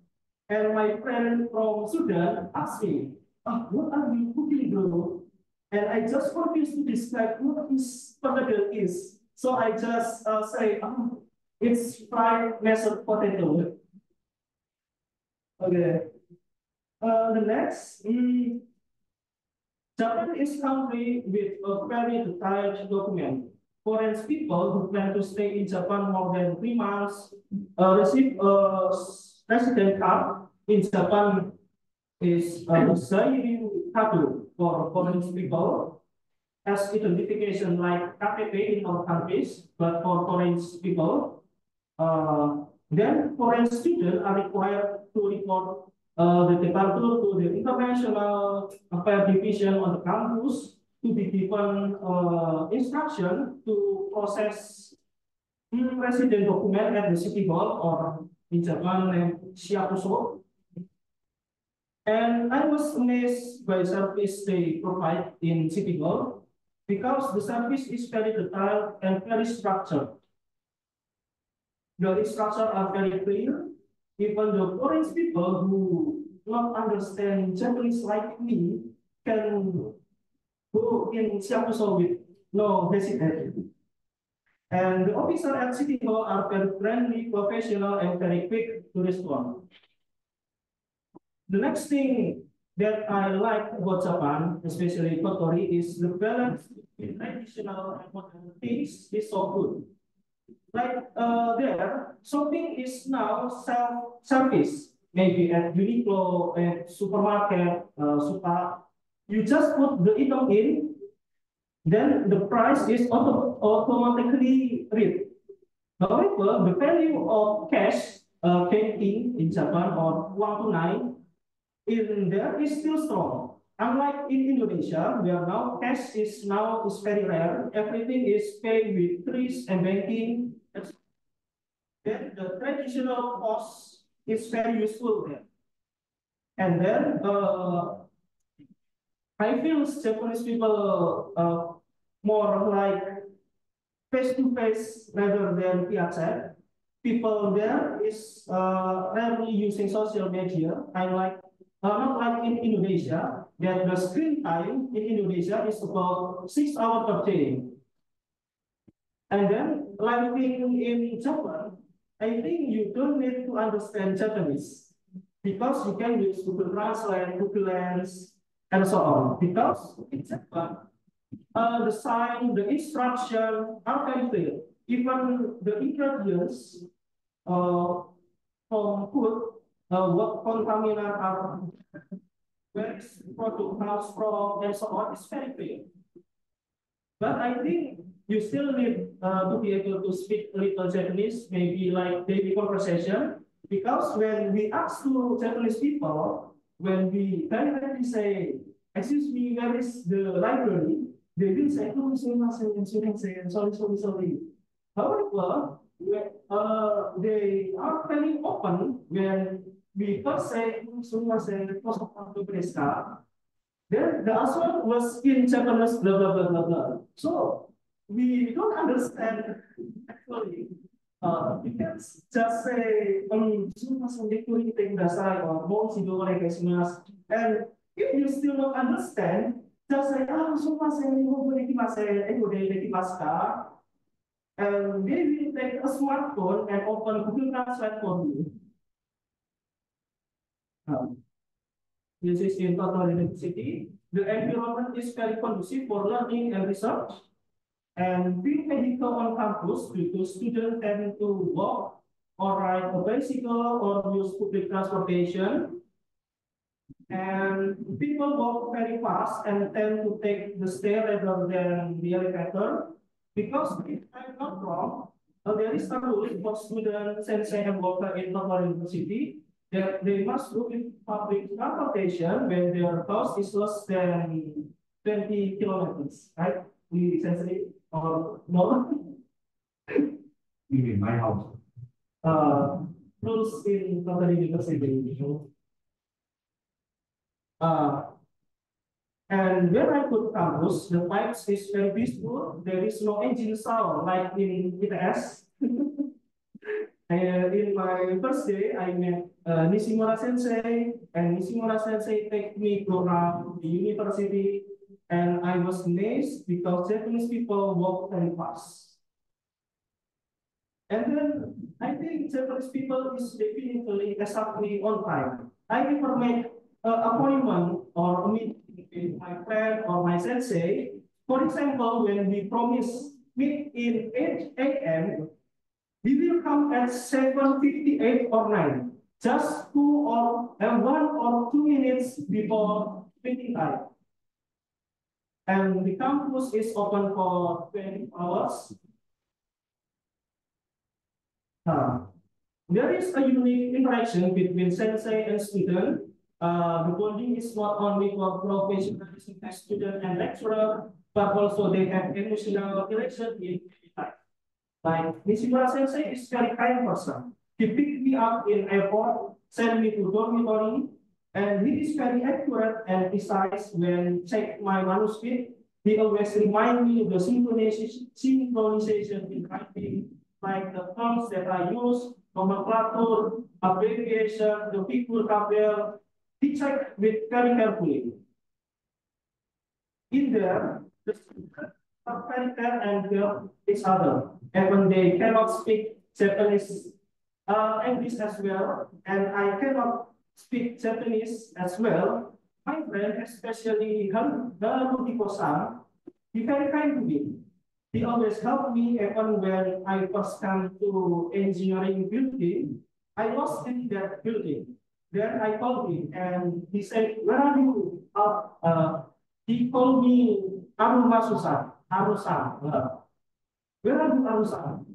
and my friend from Sudan asked me, what are you cooking, bro? And I just confused to describe what this perkedel is. So I just say, it's fried mashed potato. Okay. The next, Japan is country with a very detailed document. Foreign people who plan to stay in Japan more than 3 months receive a resident card. In Japan is Zairi Kado for foreign people. as identification like KTP in our countries, but for foreign people, then foreign students are required to report the departure to the international affairs division on the campus to be given instruction to process resident document at the city hall, or in Japan named Shiakuso. And I was amazed by the service they provide in city hall, because the service is very detailed and very structured. The instructions are very clear. Even the foreign people who don't understand Japanese like me can go in Shiakuso with no hesitation. And the officers at City Hall are very friendly, professional, and very quick to respond. The next thing that I like about Japan, especially Kotori, is the balance between traditional and modern things is so good. Like there, shopping is now self-service, maybe at Uniqlo, at supermarket, super. You just put the item in, then the price is automatically read. However, the value of cash in Japan, or uang tunai, in there is still strong. Unlike in Indonesia, where now cash is very rare, everything is paid with trees and banking. Then the traditional POS is very useful there. And then I feel Japanese people more like face-to-face rather than via chat. People there is rarely using social media. Not like in Indonesia, that the screen time in Indonesia is about 6 hours per day. And then living in Japan, I think you don't need to understand Japanese, because you can use Google Translate, Google Lens, and so on. Because in Japan, the sign, the instruction are very clear. Even the ingredients from food, what contaminant are, where is product comes from, and so on, is very clear. But I think you still need to be able to speak a little Japanese, maybe like daily conversation, because when we ask to Japanese people, when we directly say, excuse me, where is the library? They will say, oh, sorry. However, they are very open when we first say, then the answer was in Japanese, blah, blah, blah, blah, blah. So we don't understand actually. You can just say, and if you still don't understand, just say, and they will take a smartphone and open Google Translate for you. This is in Tokyo University. The environment is very conducive for learning and research. And being medical on campus, because students tend to walk or ride a bicycle or use public transportation. And people walk very fast and tend to take the stair rather than the elevator. Because if I'm not wrong, there is a rule for students, sensei, and worker in Tokyo University that they must go with public transportation when their house is less than 20 kilometers, right? We essentially, or more. You mean my house? Rules in Tokyo University. And when I go to campus, the vibes is very peaceful. There is no engine sound like in ITS. And in my first day, I met Nishimura Sensei, and Nishimura Sensei take me around the university, and I was amazed because Japanese people walk very fast. And then I think Japanese people is definitely exactly on time. I never make an appointment or a meeting with my friend or my sensei. For example, when we promise meet in 8 a.m., we will come at 7:58 or 9, just 1 or 2 minutes before meeting time. And the campus is open for 20 hours. There is a unique interaction between sensei and student. The bonding is not only for professionalism as student and lecturer, but also they have emotional relation in life. Like Nishimura Sensei is very kind person. He picked me up in airport, sent me to dormitory, and he is very accurate and precise when check my manuscript. He always remind me of the synchronization in writing, like the terms that I use, nomenclature, abbreviation, the figure tabel. He checked with very carefully. In there, the students are very fair and help each other. And when they cannot speak Japanese, English as well, and I cannot speak Japanese as well, my friend, especially Haruki-san, he very kind to me. He always helped me even when I first come to engineering building. I was in that building. Then I called him and he said, "Where are you?" He called me Arumasu-san. Aru-san. Where are you, Aru-san?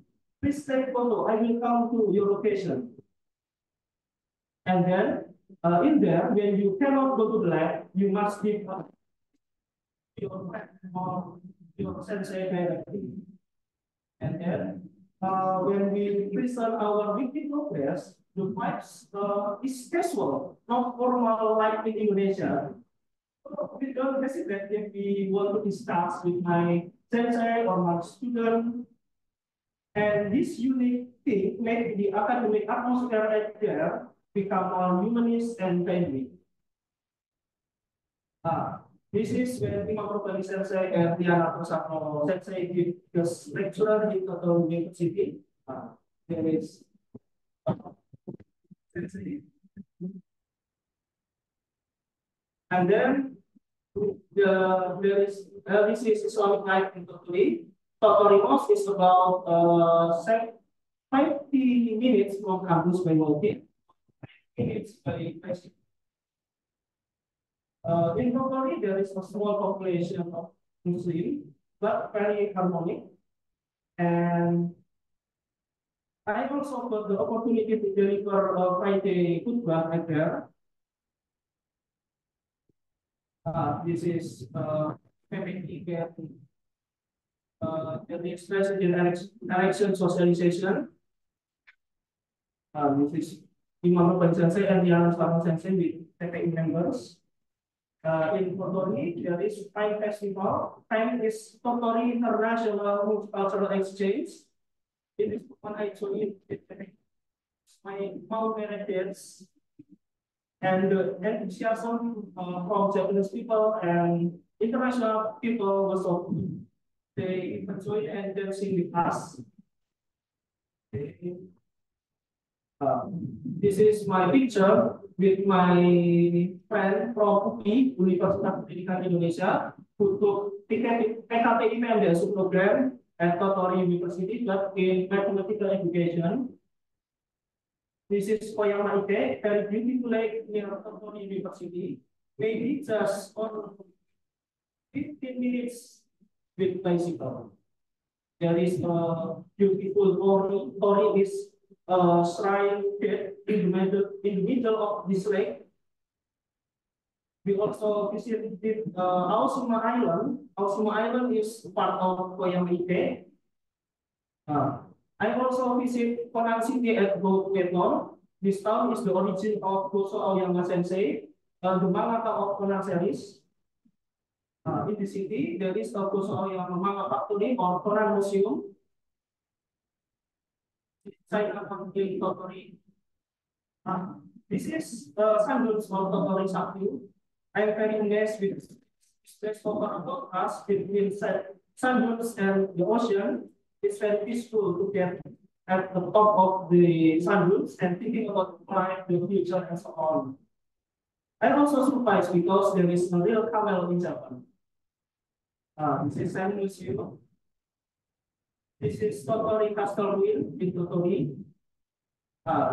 Please take photo. I will come to your location. And then in there, when you cannot go to the lab, you must give your friend or your sensei directly. And then when we present our weekly progress, the vibes is casual, not formal like in Indonesia. We don't hesitate if we want to discuss with my sensei or my student. And this unique thing made the academic atmosphere right there become more humanist and friendly. This is when Imam Rukani Sensei and Diana Tosano Sensei give the lecturer in Kyoto University. There is Sensei. And then there is this is Islamic life in Tottori. Tottori Mosque is about 50 minutes from campus by walking. It's very basic. In Tottori, there is a small population of Muslim, but very harmonic. And I also got the opportunity to deliver a Friday khutbah right there. This is PPT the expression in direction socialization. This is Imam Rukani Sensei and Diana Tosano Sensei with PPI members. In Tottori, there is Time Festival. Time is Tottori International Cultural Exchange. It is one I joined my Mount Heritage. And the enthusiasm from Japanese people and international people was so good. They enjoy and dancing with us. This is my picture with my friend from UPI, Universitas Pendidikan Indonesia, who took PKP MDS program at Tottori University, but in mathematical education. This is Koyama Ike, very beautiful lake near Tottori University. Maybe just on 15 minutes with bicycle. There is a beautiful Tori is shrine in the middle of this lake. We also visited Aosuma Island. Aosuma Island is part of Koyama Ike. I also visit Konan City at Vietnam. This town is the origin of Goso Aoyama Sensei, the mangaka of Konan series. In the city, there is a Goso Aoyama manga factory or Konan museum. This is Sandals of Tottori Sakyu. I am very amazed with this contrast between Sandals and the ocean. It's very peaceful to get at the top of the sun dunes and thinking about the future and so on. I'm also surprised because there is a real camel in Japan. This is San Museum. This is Tottori Castle Ruin in Tottori.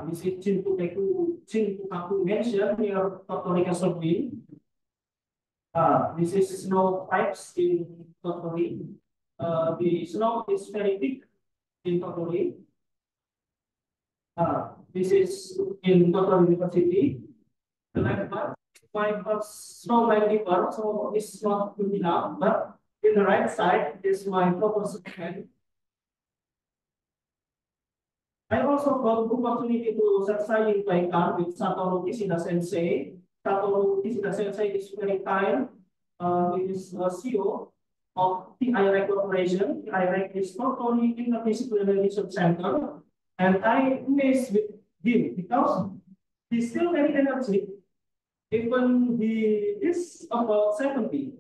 This is Shinjuku Mansion near Tottori Castle Ruin. This is snow pipes in Tottori. The snow is very thick in Tottori. This is in Tottori University. The left part, my first snow line river, so it's not good enough, but in the right side is my proposed plan. I also got the opportunity to exercise by car with Satoru Kishida Sensei. Satoru Kishida Sensei is very kind. He is a CEO of the IREC Corporation. The IREC is not only interdisciplinary research center, and I amazed with him because he's still very energetic. Even he is about 70,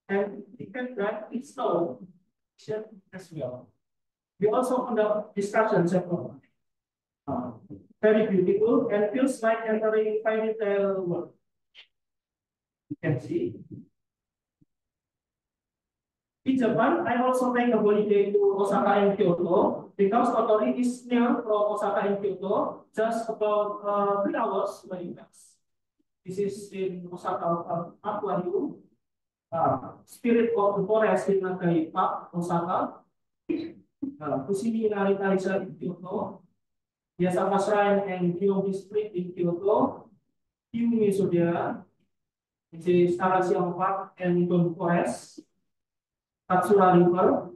and he can drive his own as well. We also conduct discussions about very beautiful and feels like entering fairy tale world. You can see. In Japan, I also take a holiday to Osaka and Kyoto because Tottori is near from Osaka and Kyoto, just about 3 hours by bus. This is in Osaka Aquarium, Spirit of the Forest in Nagai Park, Osaka, Fushimi Narita in Kyoto, Yasaka Shrine and Gyo District in Kyoto, Kyumi Sudera, which is Arasiang Park and Don Forest, Katsura River,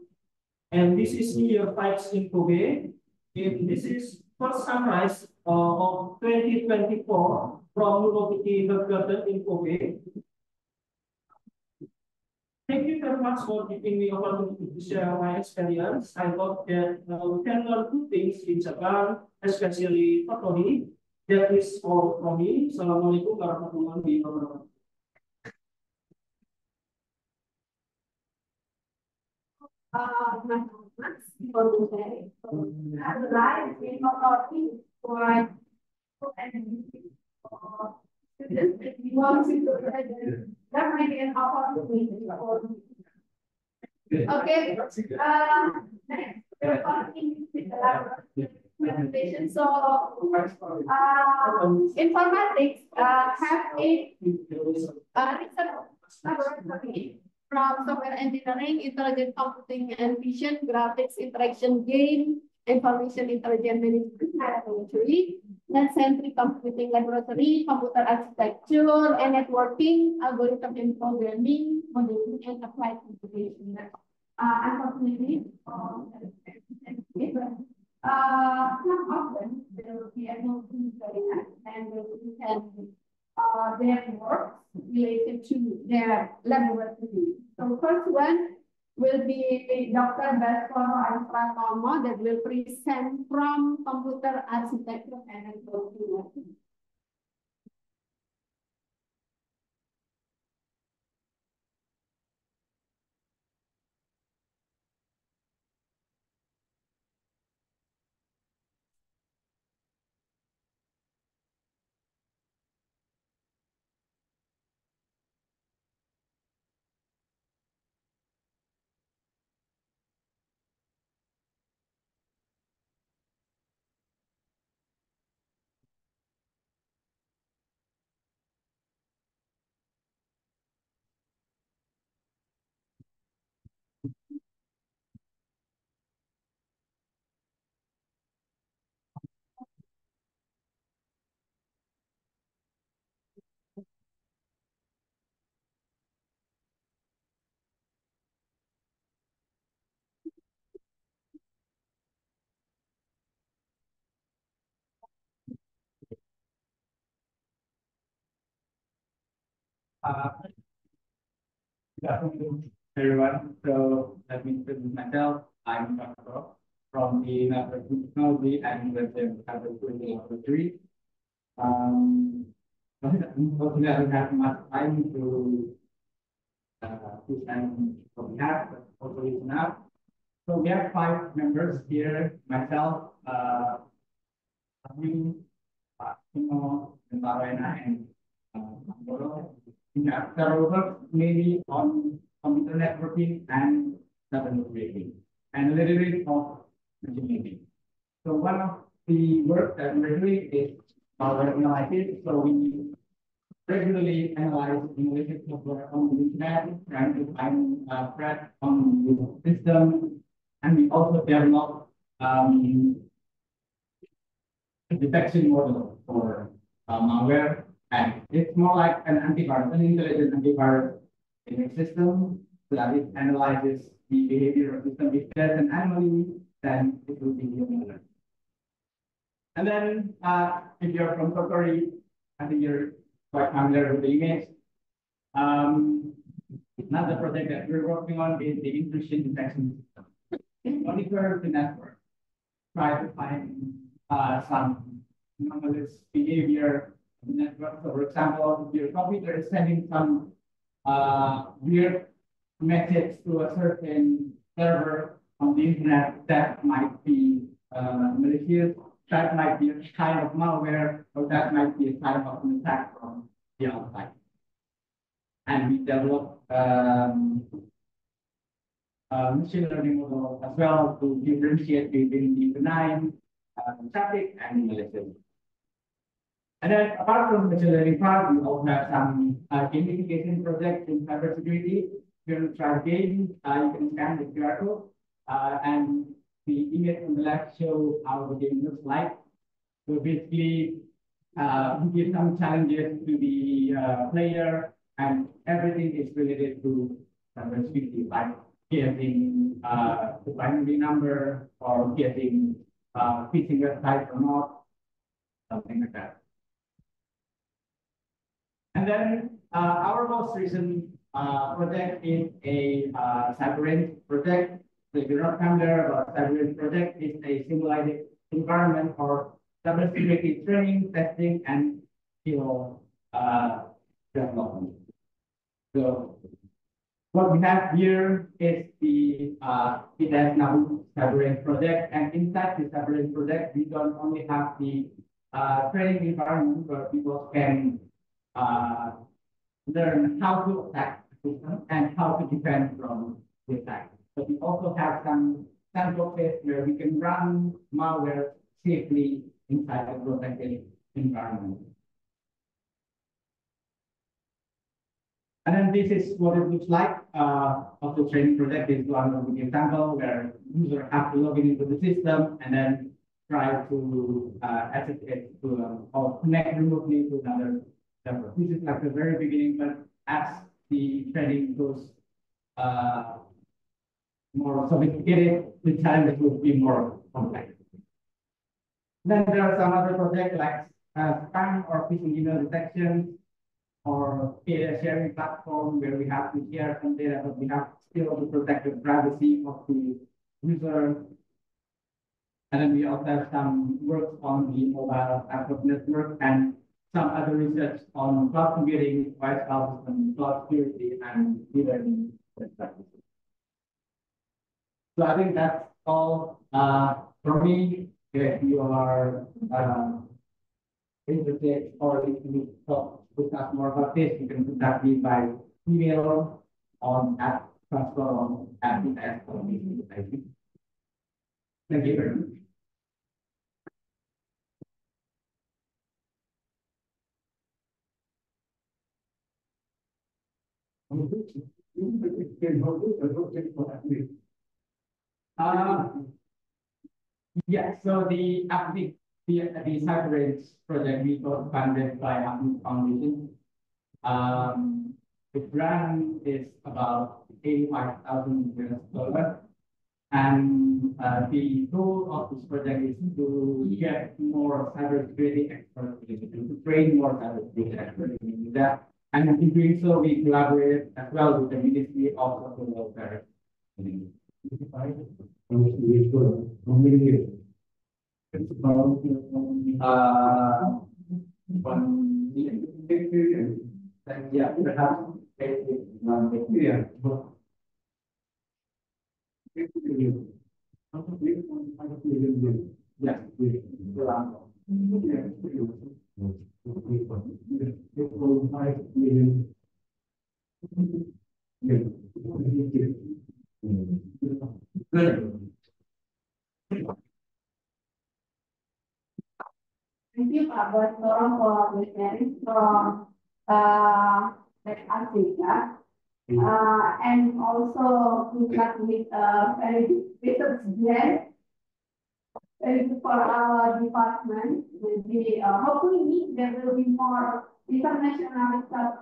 and this is near Pikes in Kobe. And this is first sunrise of 2024 from Murobiti Garden in Kobe. Thank you very much for giving me opportunity to share my experience. I hope that we can learn good things in Japan, especially Tottori. That is all from me. Assalamualaikum warahmatullahi wabarakatuh. For today, I would like to Tottori for students if you want to go ahead and that might be an opportunity for okay. Next, we're talking with the presentation. So, informatics have a research laboratory from software engineering, intelligent computing and vision, graphics, interaction game, information intelligence management laboratory, net-centric computing laboratory, computer architecture and networking, algorithm and programming, modeling and applied computation. Unfortunately, some of them will be able to that and we can their work related to their laboratory. So first one will be Dr. Baskoro Alpratomo that will present from computer architecture and networking. Good afternoon, everyone. So let me introduce myself. I'm Dr. from the Networking Technology and Web Laboratory. Unfortunately, I don't have much time to present what we have, but hopefully it's enough. So we have 5 members here, myself, Timo, and Marina, and Boro. We have several work mainly on computer networking and data networking, and a little bit of engineering. So one of the work that we're doing is our analysis. So we regularly analyze malicious software on the internet, trying to find threats on the system, and we also develop a detection model for malware, and it's more like an antivirus, an intelligent antivirus in a system that it analyzes the behavior of the system. If there's an anomaly, then it will be given. And then if you're from Tokori, I think you're quite familiar with the image. Another project that we're working on is the intrusion detection system. It monitors the network, try to find some anomalous behavior in the network. So for example, if your computer is sending some weird message to a certain server on the internet, that might be malicious, that might be a kind of malware, or that might be a kind of an attack from the outside. And we develop machine learning model as well to differentiate between the benign traffic and malicious. And then apart from the machine learning part, we also have some gamification projects in cybersecurity. If you want to try a game, you can scan the QR code, and the image on the left shows how the game looks like. So basically, we give some challenges to the player, and everything is related to cybersecurity, like getting the binary number or getting phishing website or not, something like that. And then our most recent project is a CyberRange project. So if you're not familiar about CyberRange project, it's a simulated environment for cybersecurity training, testing, and skill development. So what we have here is the IDES Nabu CyberRange project, and inside the CyberRange project, we don't only have the training environment where people can learn how to attack the system and how to defend from the attack. But we also have some sandboxes where we can run malware safely inside a protected environment. And then this is what it looks like of the training project. This is one of the example where users have to log into the system and then try to access it to or connect remotely to another server. This is like the very beginning, but as the training goes more sophisticated, the challenges will be more complex. Then there are some other projects like spam or phishing email detection, or data sharing platform where we have to share some data, but we have still to protect the privacy of the user. And then we also have some work on the mobile network network and some other research on cloud computing, voice cloud system, cloud security, and e-learning practices. So I think that's all for me. If you are interested or if you talk with us more about this, you can contact me by email on @transform@IDES. Thank you very much. Yeah, so the CyberRange project we got funded by Aptiv Foundation. The grant is about $85,000, and the goal of this project is to get more cybersecurity experts, to train more cybersecurity experts in that. And in doing so, we collaborate as well with the Ministry of Social Welfare. Yeah, perhaps Thank you, Pak Bosoro, for the sharing from West Africa. And also we got with very good research grant. Very good for our department. Hopefully there will be more international research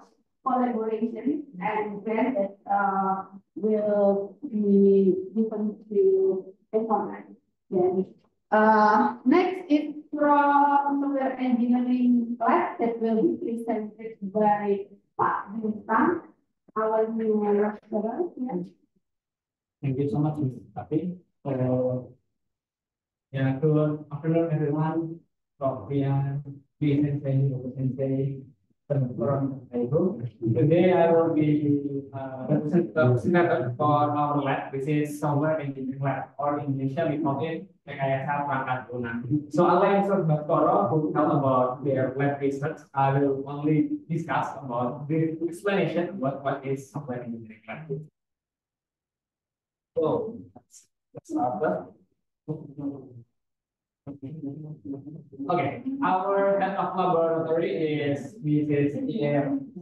collaboration and grant that will be given to department. Then next is from software engineering class that will be presented by Pak Bintang, our new lecturer. Yeah. Thank you so much, Mr. Tapi. Yeah, good afternoon, everyone. From Sensei, Today I will be representative for our lab, which is software engineering lab, or in Indonesia we call it Rekayasa Perangkat Lunak. So I'll let Baskoro who tell about their lab research. I will only discuss about the explanation about what is software engineering lab. So let's start. Okay, our head of laboratory is Mrs.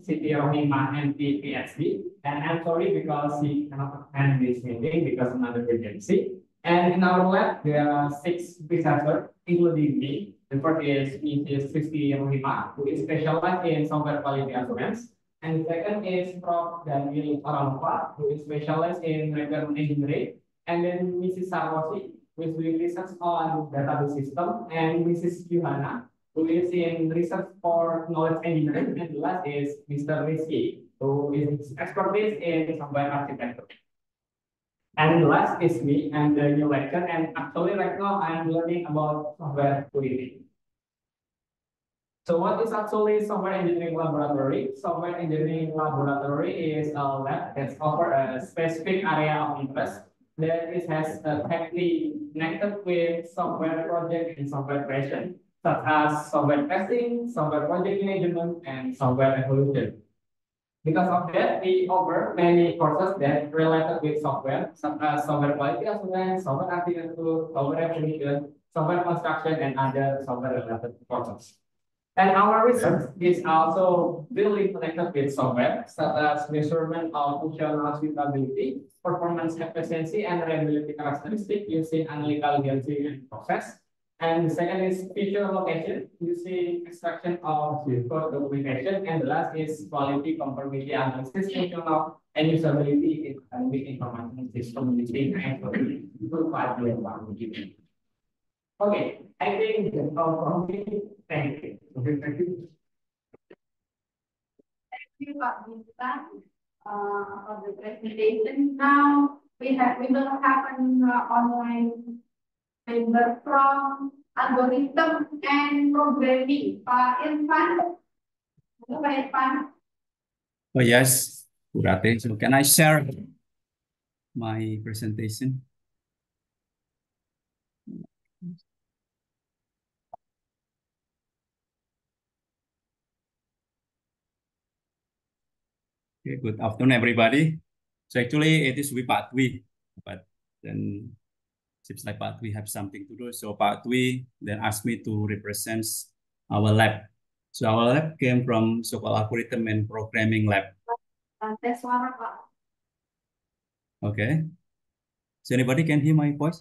Siti Rohima, MD, PhD, and I'm sorry because she cannot attend this meeting because of another emergency. And in our lab, there are 6 researchers, including me. The first is Mrs. Siti Rohima, who is specialized in software quality assurance. And the second is Prof. Daniel Aranova, who is specialized in requirement engineering. And then Mrs. Sarwasi, who is doing research on database system, and Mrs. Yuhana, who is in research for knowledge engineering, and the last is Mr. Rizky, who is expertise in software architecture. And the last is me, and the new lecturer, and actually right now I'm learning about software quality. So what is actually software engineering laboratory? Software engineering laboratory is a lab that offers a specific area of interest that it has tightly connected with software project and software creation, such as software testing, software project management, and software evolution. Because of that, we offer many courses that related with software, such as software quality assurance, software architecture, software evolution, software construction, and other software-related courses. And our research is also really connected with software, such as measurement of functional suitability, performance efficiency, and reliability characteristics using analytical gauging process. And the second is feature location using extraction of code documentation. And the last is quality conformity analysis, functional and usability in academic information system using ISO 25281. Okay, I think from me, thank you. Thank you, Pak Bintang, for the presentation. Now we will have an online member from algorithm and programming. Pak Irfan. Hello, Pak Irfan. Oh yes, Kurate. So can I share my presentation? Okay, good afternoon, everybody. So actually, it is with Pak Dwi, but then seems like Pak Dwi have something to do. So Pak Dwi then asked me to represent our lab. So our lab came from so-called algorithm and programming lab. Tes suara, Pak. Okay. So anybody can hear my voice?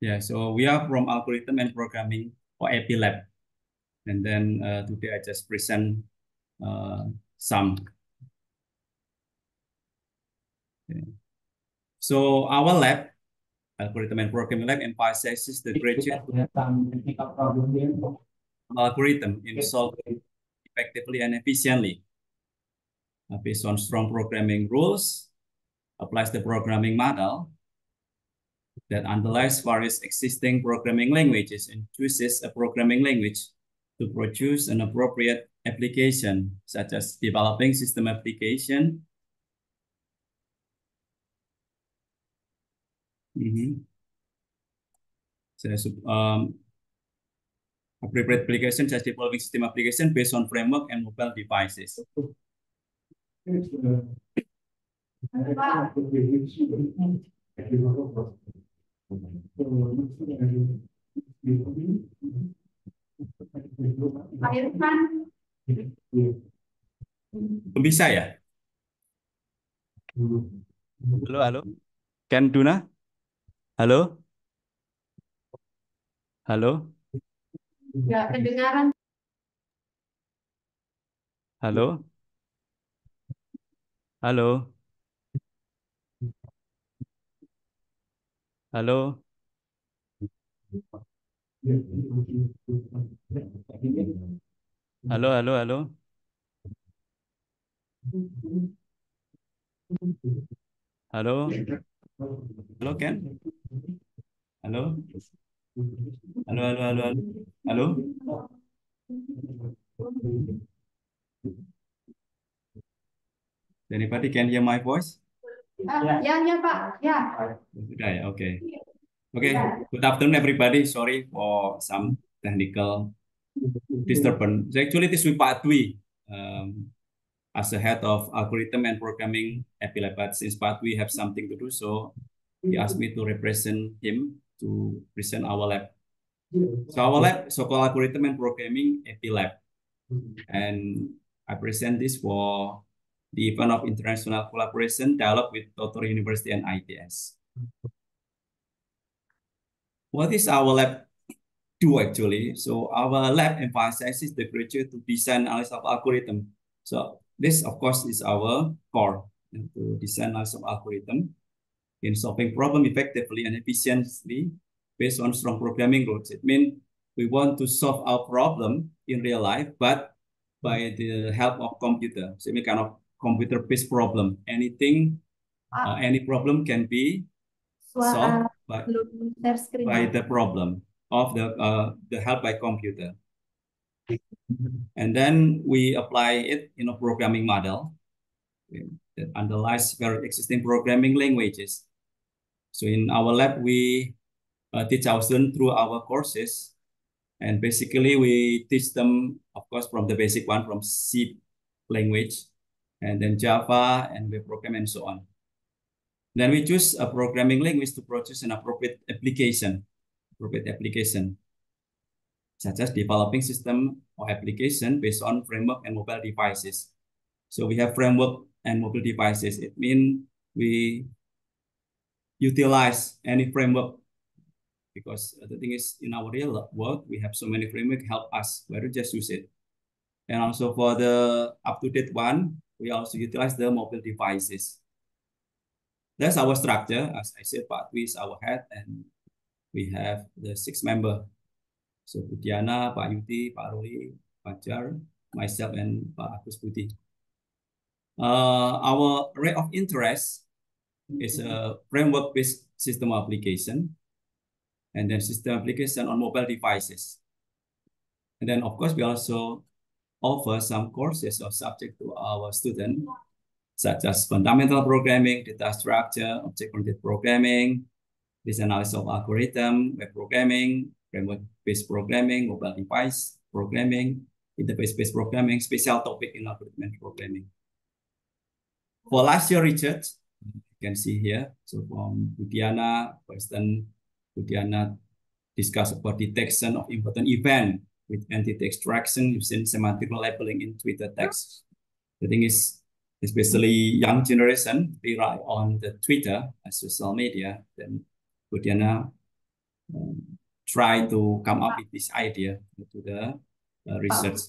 Yeah, so we are from algorithm and programming or AP lab. And then today I just present some. Okay. So our lab, algorithm and programming lab, emphasizes the graduate algorithm in solving effectively and efficiently based on strong programming rules, applies the programming model that underlies various existing programming languages and chooses a programming language to produce an appropriate application, such as developing system application. So, appropriate application such as developing system application based on framework and mobile devices. Pak Irfan. Bisa ya? Halo, halo. Can Duna? Halo? Halo? Nggak kedengaran. Halo? Halo? Halo? Halo, halo, halo. Halo? Halo, Ken? Halo? Halo, halo, halo, halo. Halo? Anybody can hear my voice? Ya Pak, ya. Sudah ya, oke. Oke, good afternoon everybody. Sorry for some technical disturbance. So actually, this is Pak Dwi, as the head of algorithm and programming EpiLab. But since Pak Dwi have something to do, so he asked me to represent him to present our lab. So our lab, so-called algorithm and programming EpiLab, and I present this for the event of international collaboration dialogue with Totoro University and ITS. What is our lab do actually? So our lab emphasizes the graduate to design analysis of algorithm. So this, of course, is our core, to design analysis of algorithm in solving problem effectively and efficiently based on strong programming rules. It means we want to solve our problem in real life, but by the help of computer. So any kind of computer-based problem. Anything, any problem can be solved by the problem of the help by computer. And then we apply it in a programming model that underlies very existing programming languages. So in our lab, we teach our students through our courses. And basically, we teach them, of course, from the basic one, from C language, and then Java, and web program, and so on. Then we choose a programming language to produce an appropriate application, such as developing system or application based on framework and mobile devices. So we have framework and mobile devices. It means we utilize any framework, because the thing is, in our real world, we have so many frameworks help us, where to just use it. And also for the up-to-date one, we also utilize the mobile devices. That's our structure. As I said, Pak Dwi is our head, and we have the 6 members. So Budiana, Pak Yuti, Pak Ruli, Pak Jar, myself, and Pak Agus Budi. Our area of interest is a framework-based system application, and then system application on mobile devices. And then, of course, we also offer some courses or subject to our students, such as fundamental programming, data structure, object-oriented programming, design analysis of algorithm, web programming, framework-based programming, mobile device programming, interface-based programming, special topic in algorithm programming. For last year research, you can see here, so from Budiana, for instance, Budiana discussed about detection of important event with entity extraction using semantic labeling in Twitter text. The thing is, especially young generation, they rely on the Twitter as social media. Then Budiana try to come up with this idea to the research.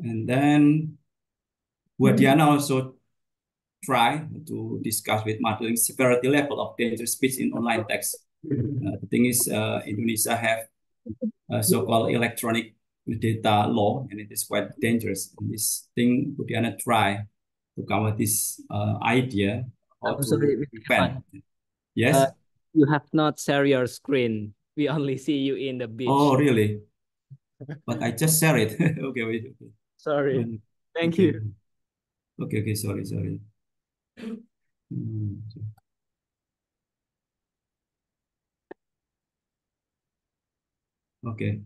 And then Budiana also try to discuss with modeling severity level of dangerous speech in online text. The thing is, Indonesia have so-called electronic data law, and it is quite dangerous. And this thing, Budiana try to come with this idea how to defend. Yes? You have not shared your screen. We only see you in the beach. Oh, really? But I just share it. Okay, wait. Okay. Sorry. Thank you. Okay, sorry. Okay.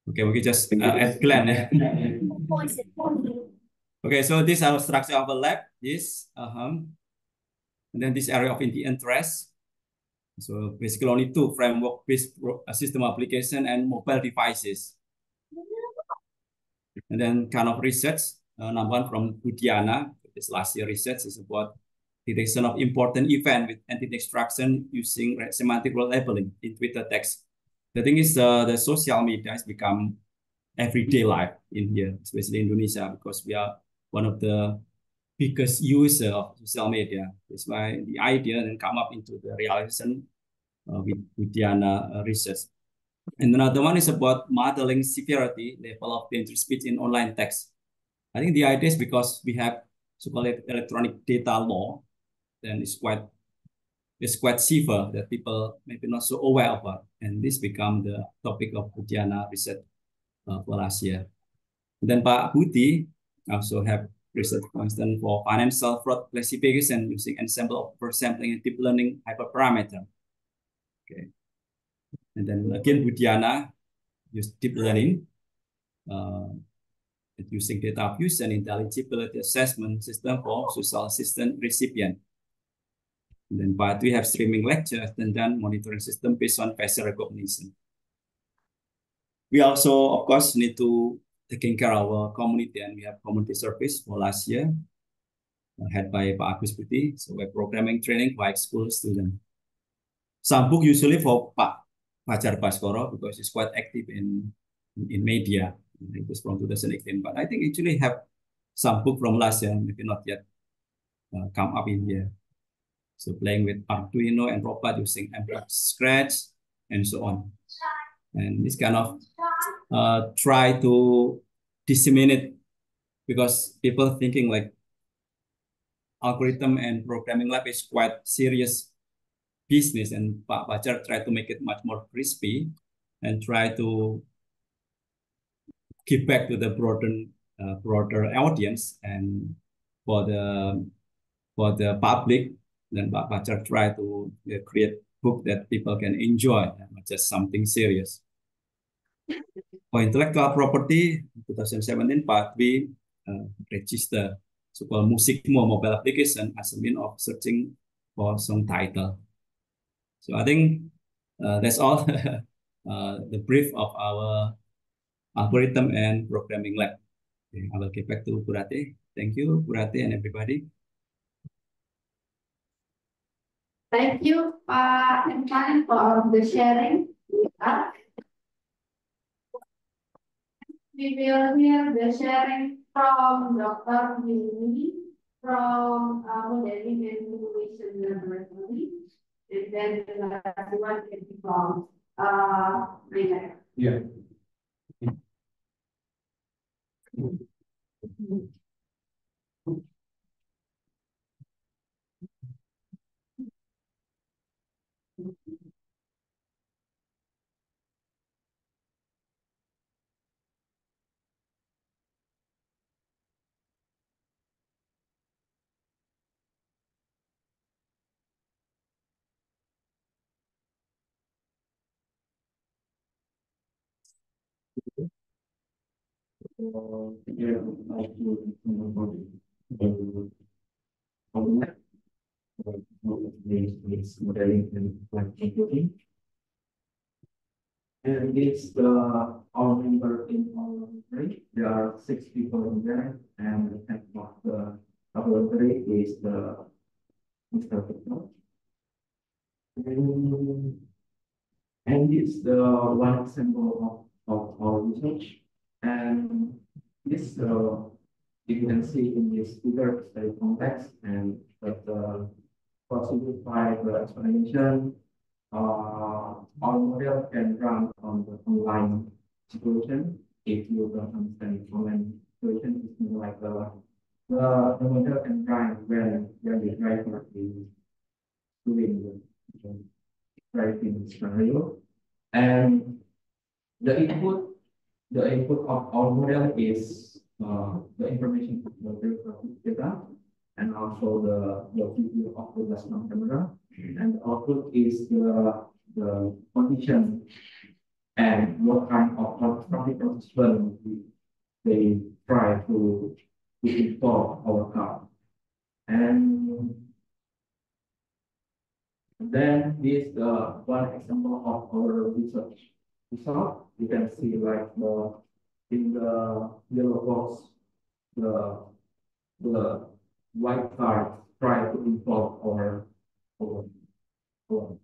Okay, we can just add Glenn. Okay, so this is our structure of a lab. And then this area of interest. So basically only two: framework-based system application and mobile devices. And then kind of research, number one from Budiana. This last year research is about detection of important event with entity extraction using semantic role labeling in Twitter text. The thing is, the social media has become everyday life in here, especially in Indonesia, because we are one of the biggest user of social media. That's why the idea then come up into the realization with Budiana research. And another one is about modeling severity level of dangerous speech in online text. I think the idea is because we have so-called electronic data law, then it's quite severe that people maybe not so aware about, and this become the topic of Budiana research for last year. And then Pak Budi also have research, for instance, for financial fraud classification using ensemble of sampling and deep learning hyperparameter. Okay. And then again, Budiana use deep learning using data views and intelligibility assessment system for social assistance recipient. And then but we have streaming lectures and then monitoring system based on facial recognition. We also, of course, need to taking care of our community, and we have community service for last year, head by Pak Agus Budi. So we're programming training for high school students. Some book usually for Pak Fajar Baskoro because he's quite active in media. It is from 2018, but I think actually have some book from last year, maybe not yet come up in here. So playing with Arduino and robot using Ember Scratch and so on. And this kind of try to disseminate, because people thinking like algorithm and programming lab is quite serious business, and Pak Fajar try to make it much more crispy and try to give back to the broader audience and for the public. Then Pak Fajar try to create book that people can enjoy, not just something serious. For intellectual property, 2017, Pak Dwi register so-called Musikmo mobile application as a means of searching for song title. So I think that's all the brief of our algorithm and programming lab. Okay, I will get back to Purate. Thank you, Purate, and everybody. Thank you, Pak Irfan, for the sharing with us. We will hear the sharing from Dr. Winnie from Modeling and Simulation Laboratory, and then the last one can be from Rita. Yeah. And it's the all member in our laboratory. There are 6 people in there, and the head of the laboratory is the Mr. Victor. And it's the one example of our research. And this you can see in this figure, it's very complex, and but for simplify the explanation, our model can run on the online situation. If you don't understand online situation, it's more like the model can run when the driver is doing the driving scenario, and the input of our model is the information of the data, and also the video of the plasma camera, and the output is the condition and what kind of traffic participant they try to to install our car. And then this is one example of our research result. You can see like in the yellow box, the white car try to install our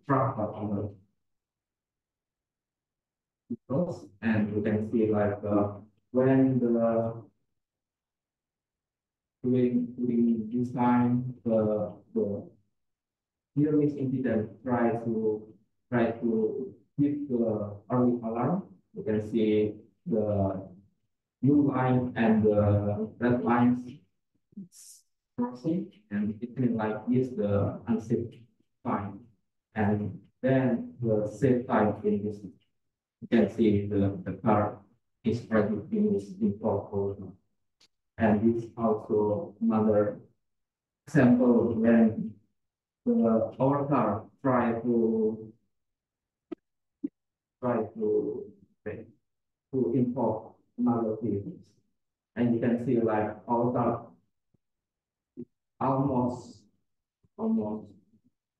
truck or our vehicles, and you can see like when the during this time the near miss incident try to hit the early alarm. You can see the blue line and the red lines crossing, and it means like this the unsafe time, and then the safe time in this. You can see the car is ready to finish in for. And this is also another example when our car try to import another vehicles, and you can see like our car almost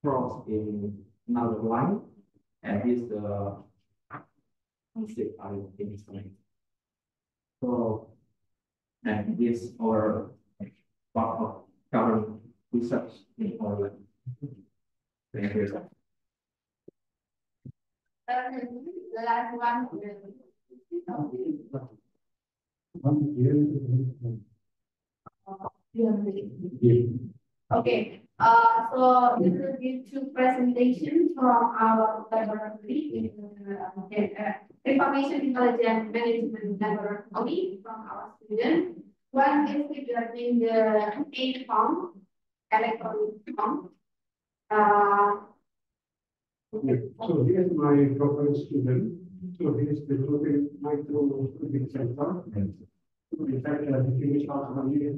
cross in another line, and this the unsafe area in this line. So, and this our part of current research in our lab. Thank you. The last one. Okay. So this will be two presentations from our laboratory in Information Intelligence Management Laboratory from our students. One is regarding the AFOM, electronic form. So here's my profile student. So he is developing micro-fluidic sensor. In fact, he finished out one year.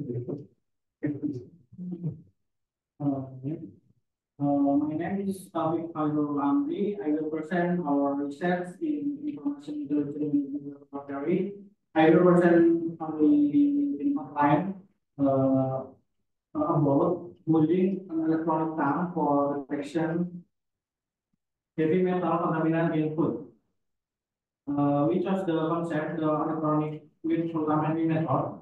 My name is Taufik Fazrul Amri. I will present our research in information intelligence laboratory. I will present only in outline about using an electronic tank for detection heavy metal contaminant in food. We chose the concept, the electronic with contaminant method.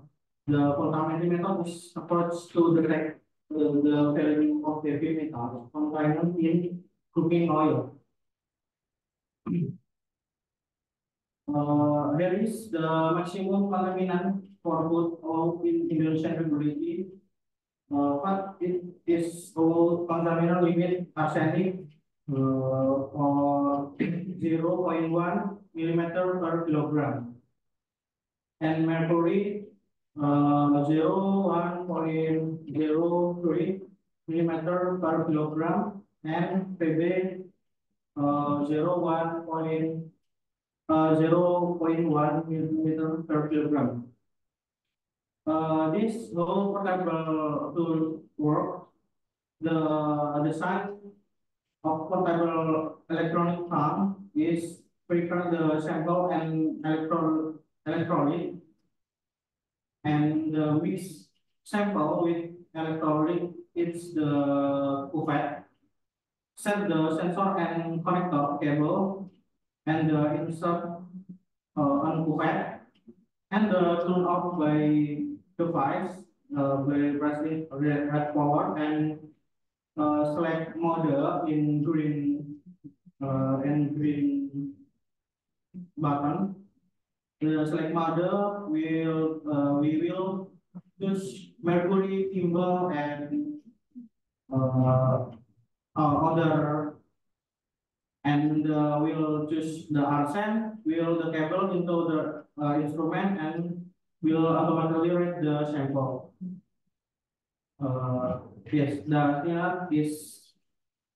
The contaminant method is approach to detect the value of heavy metals contained in cooking oil. There is the maximum contaminant for food oil in Indonesian regulatory, but it is all contaminant limit arsenic or 0.1 millimeter per kilogram, and mercury 1.03 millimeter per kilogram, and Pb 0.1 millimeter per kilogram. This whole portable to work. The design of portable electronic pump is prepare the sample and electrolyte, and the mix sample with electrolyte is the cuvette. Set the sensor and connector cable and the insert on cuvette, and the turn off by device by pressing red power and select mode in green button. The select mode we will choose mercury, timber, and other, and we'll choose the arsen. We'll the cable into the instrument, and will automatically read the sample. Yes,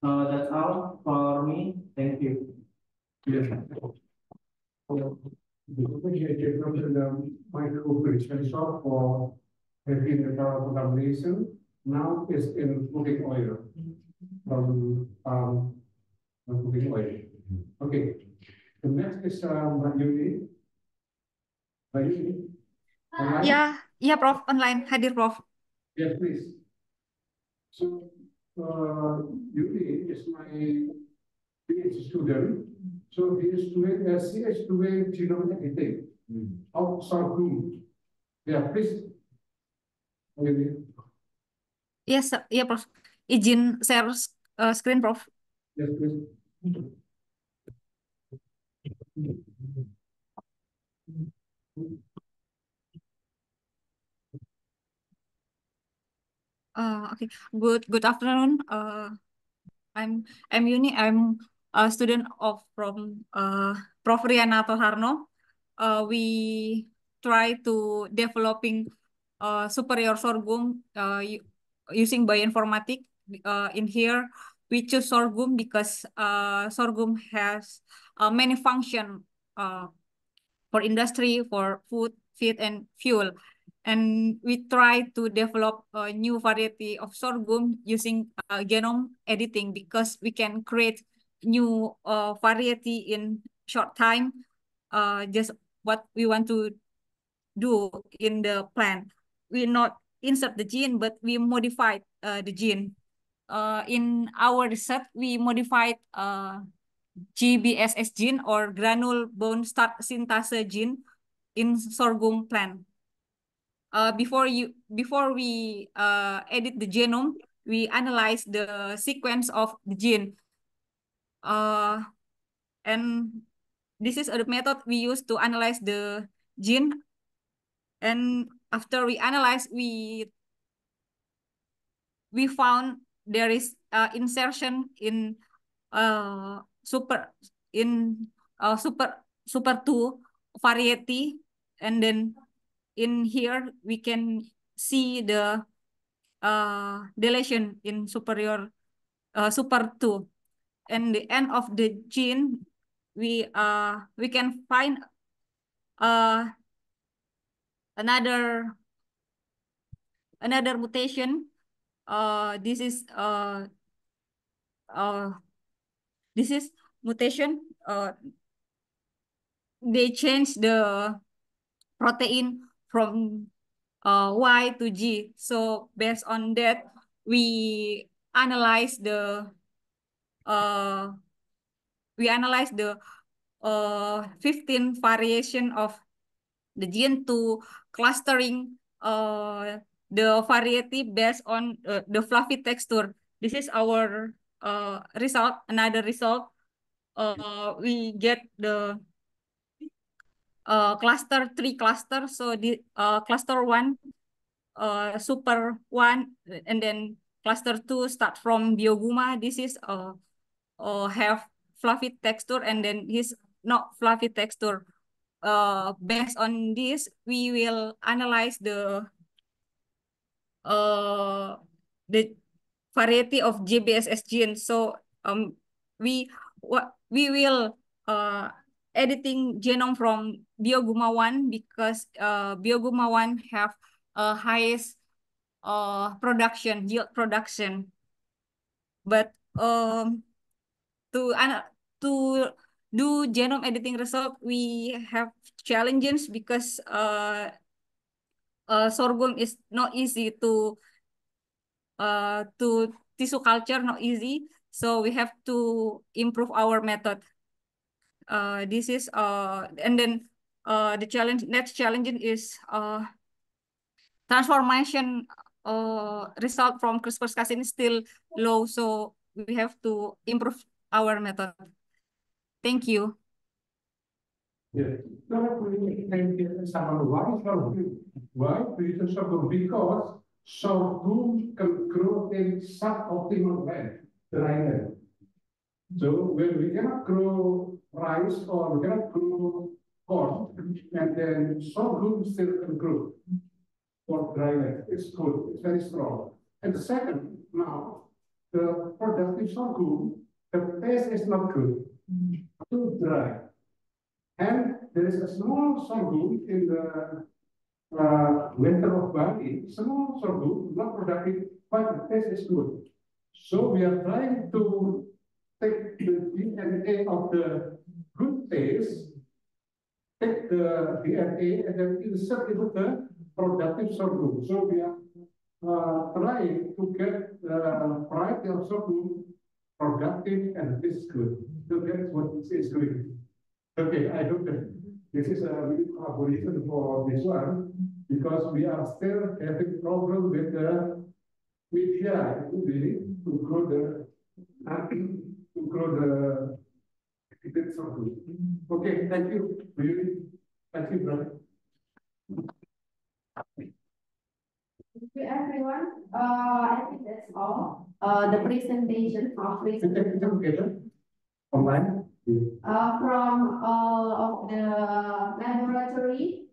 that's all for me. Thank you. The microfluidic sensor for heavy metal contamination now is in cooking oil from cooking oil. Okay, the next is Mbak Yuni. Yeah, Iya, Prof. Online. Hadir, Prof. Yes, please. So, Yuri is my PhD student. So he is doing genome editing of sorghum. Yeah, please. Yes, iya, Prof. Izin share screen, Prof. Yes, please. Okay. Good afternoon. I'm Yuni. I'm a student of from Prof. Riana Toharno. We try to developing superior sorghum using bioinformatics. In here, we choose sorghum because sorghum has many function for industry, for food, feed, and fuel. And we try to develop a new variety of sorghum using genome editing because we can create new variety in short time. Just what we want to do in the plant. We not insert the gene, but we modify the gene. In our research, we modified GBSS gene or granule bone start synthase gene in sorghum plant. Before we edit the genome, we analyze the sequence of the gene. And this is the method we use to analyze the gene. And after we analyze, we found there is insertion in super 2 variety, and then in here we can see the deletion in superior super 2, and the end of the gene we can find another mutation. This is mutation. They change the protein from Y to G. So based on that, we analyze the 15 variation of the gene to clustering the variety based on the fluffy texture. This is our result. Another result, we get the cluster 3 cluster. So the cluster 1, super 1, and then cluster 2 start from Bioguma. This is have fluffy texture, and then his not fluffy texture. Based on this, we will analyze the variety of GBSS gene. So we will editing genome from Bioguma 1 because Bioguma 1 have highest yield production. But to do genome editing result, we have challenges because sorghum is not easy to tissue culture, not easy. So we have to improve our method. This is and then the next challenge is transformation result from CRISPR-Cas9 is still low, so we have to improve our method. Thank you. Yeah. Why? Because sorghum can grow in suboptimal land, dry land. So when we cannot grow rice or we cannot grow corn, and then sorghum still can grow for dry land. It's good. It's very strong. And the second, now the productive sorghum, the taste is not good, too dry. And there is a small sorghum in the winter of Bali, small sorghum, not productive, but the taste is good. So we are trying to take the DNA of the good taste, take take the DNA and then insert into the productive sorghum. So we are trying to get the variety of sorghum productive and this good. So that's what this is doing. Okay, I hope that this is a really collaboration for this one because we are still having problem with the media to grow the sorghum. Okay, thank you. Really, thank you, brother. Thank you, everyone. I think that's all. The presentation of Online. From all of the laboratory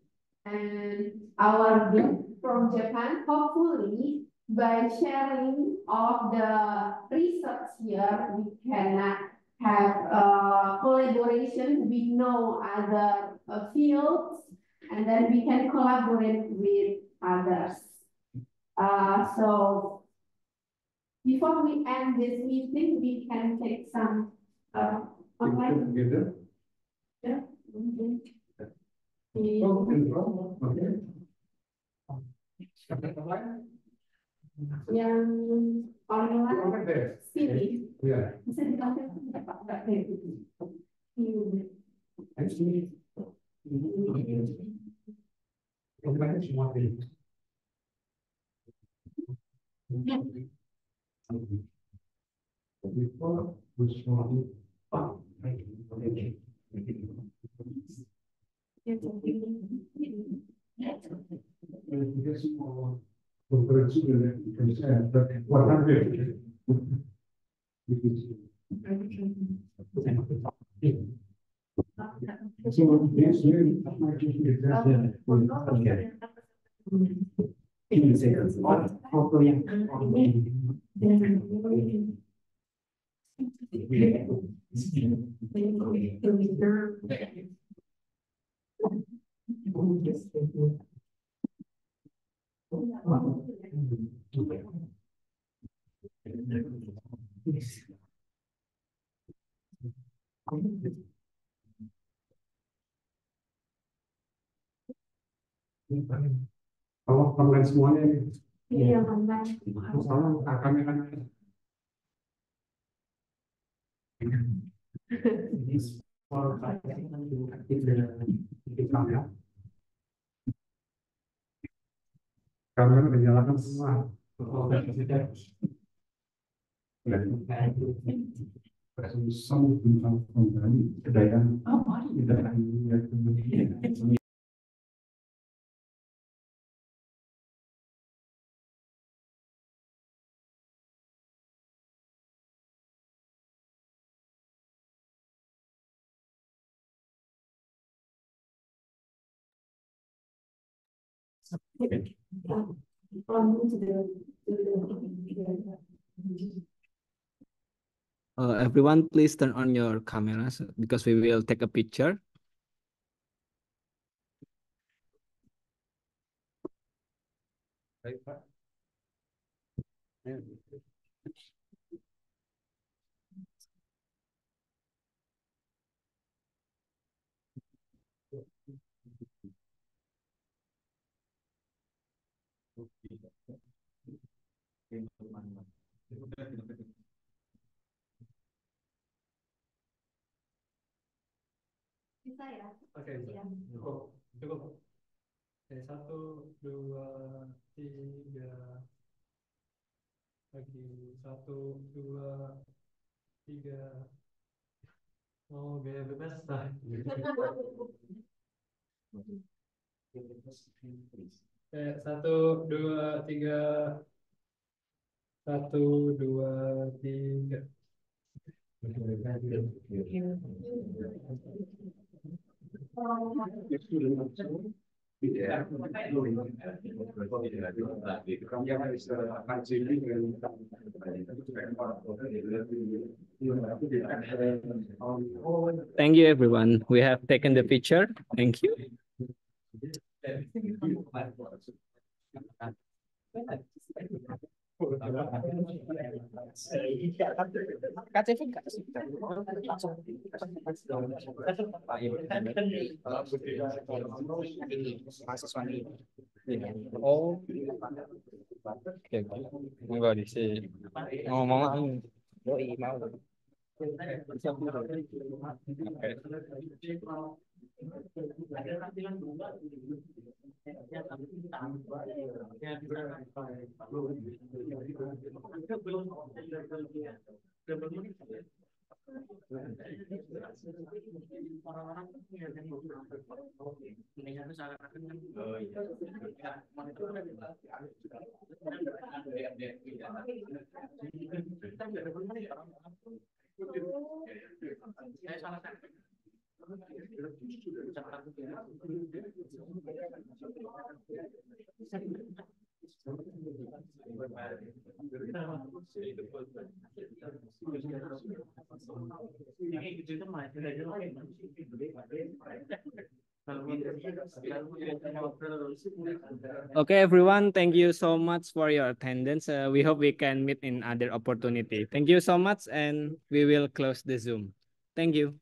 and our group from Japan. Hopefully, by sharing of the research here, we can have collaboration with no other fields, and then we can collaborate with others. So before we end this meeting, we can take some online. Together. Yeah. Yang online sini. Ya. Bisa dipakai Pak Dewi. Semua before which one kalau online semuanya ini. Iya, online. Masalah kamera. Ini for kamera dinyalakan semua. Some from kedaian tidak Everyone, please turn on your cameras because we will take a picture. Bisa ya? Oke, cukup. Oke, 1, 2, 3. Lagi 1, 2, 3. Oh, gaya bebas lah. Oke, 1, 2, 3. 1, 2, 3. Thank you, everyone. We have taken the picture. Thank you. Oh, oke, monggo di sini. Ngomong doi mau. Okay, everyone, thank you so much for your attendance. We hope we can meet in other opportunity. Thank you so much, and we will close the Zoom. Thank you.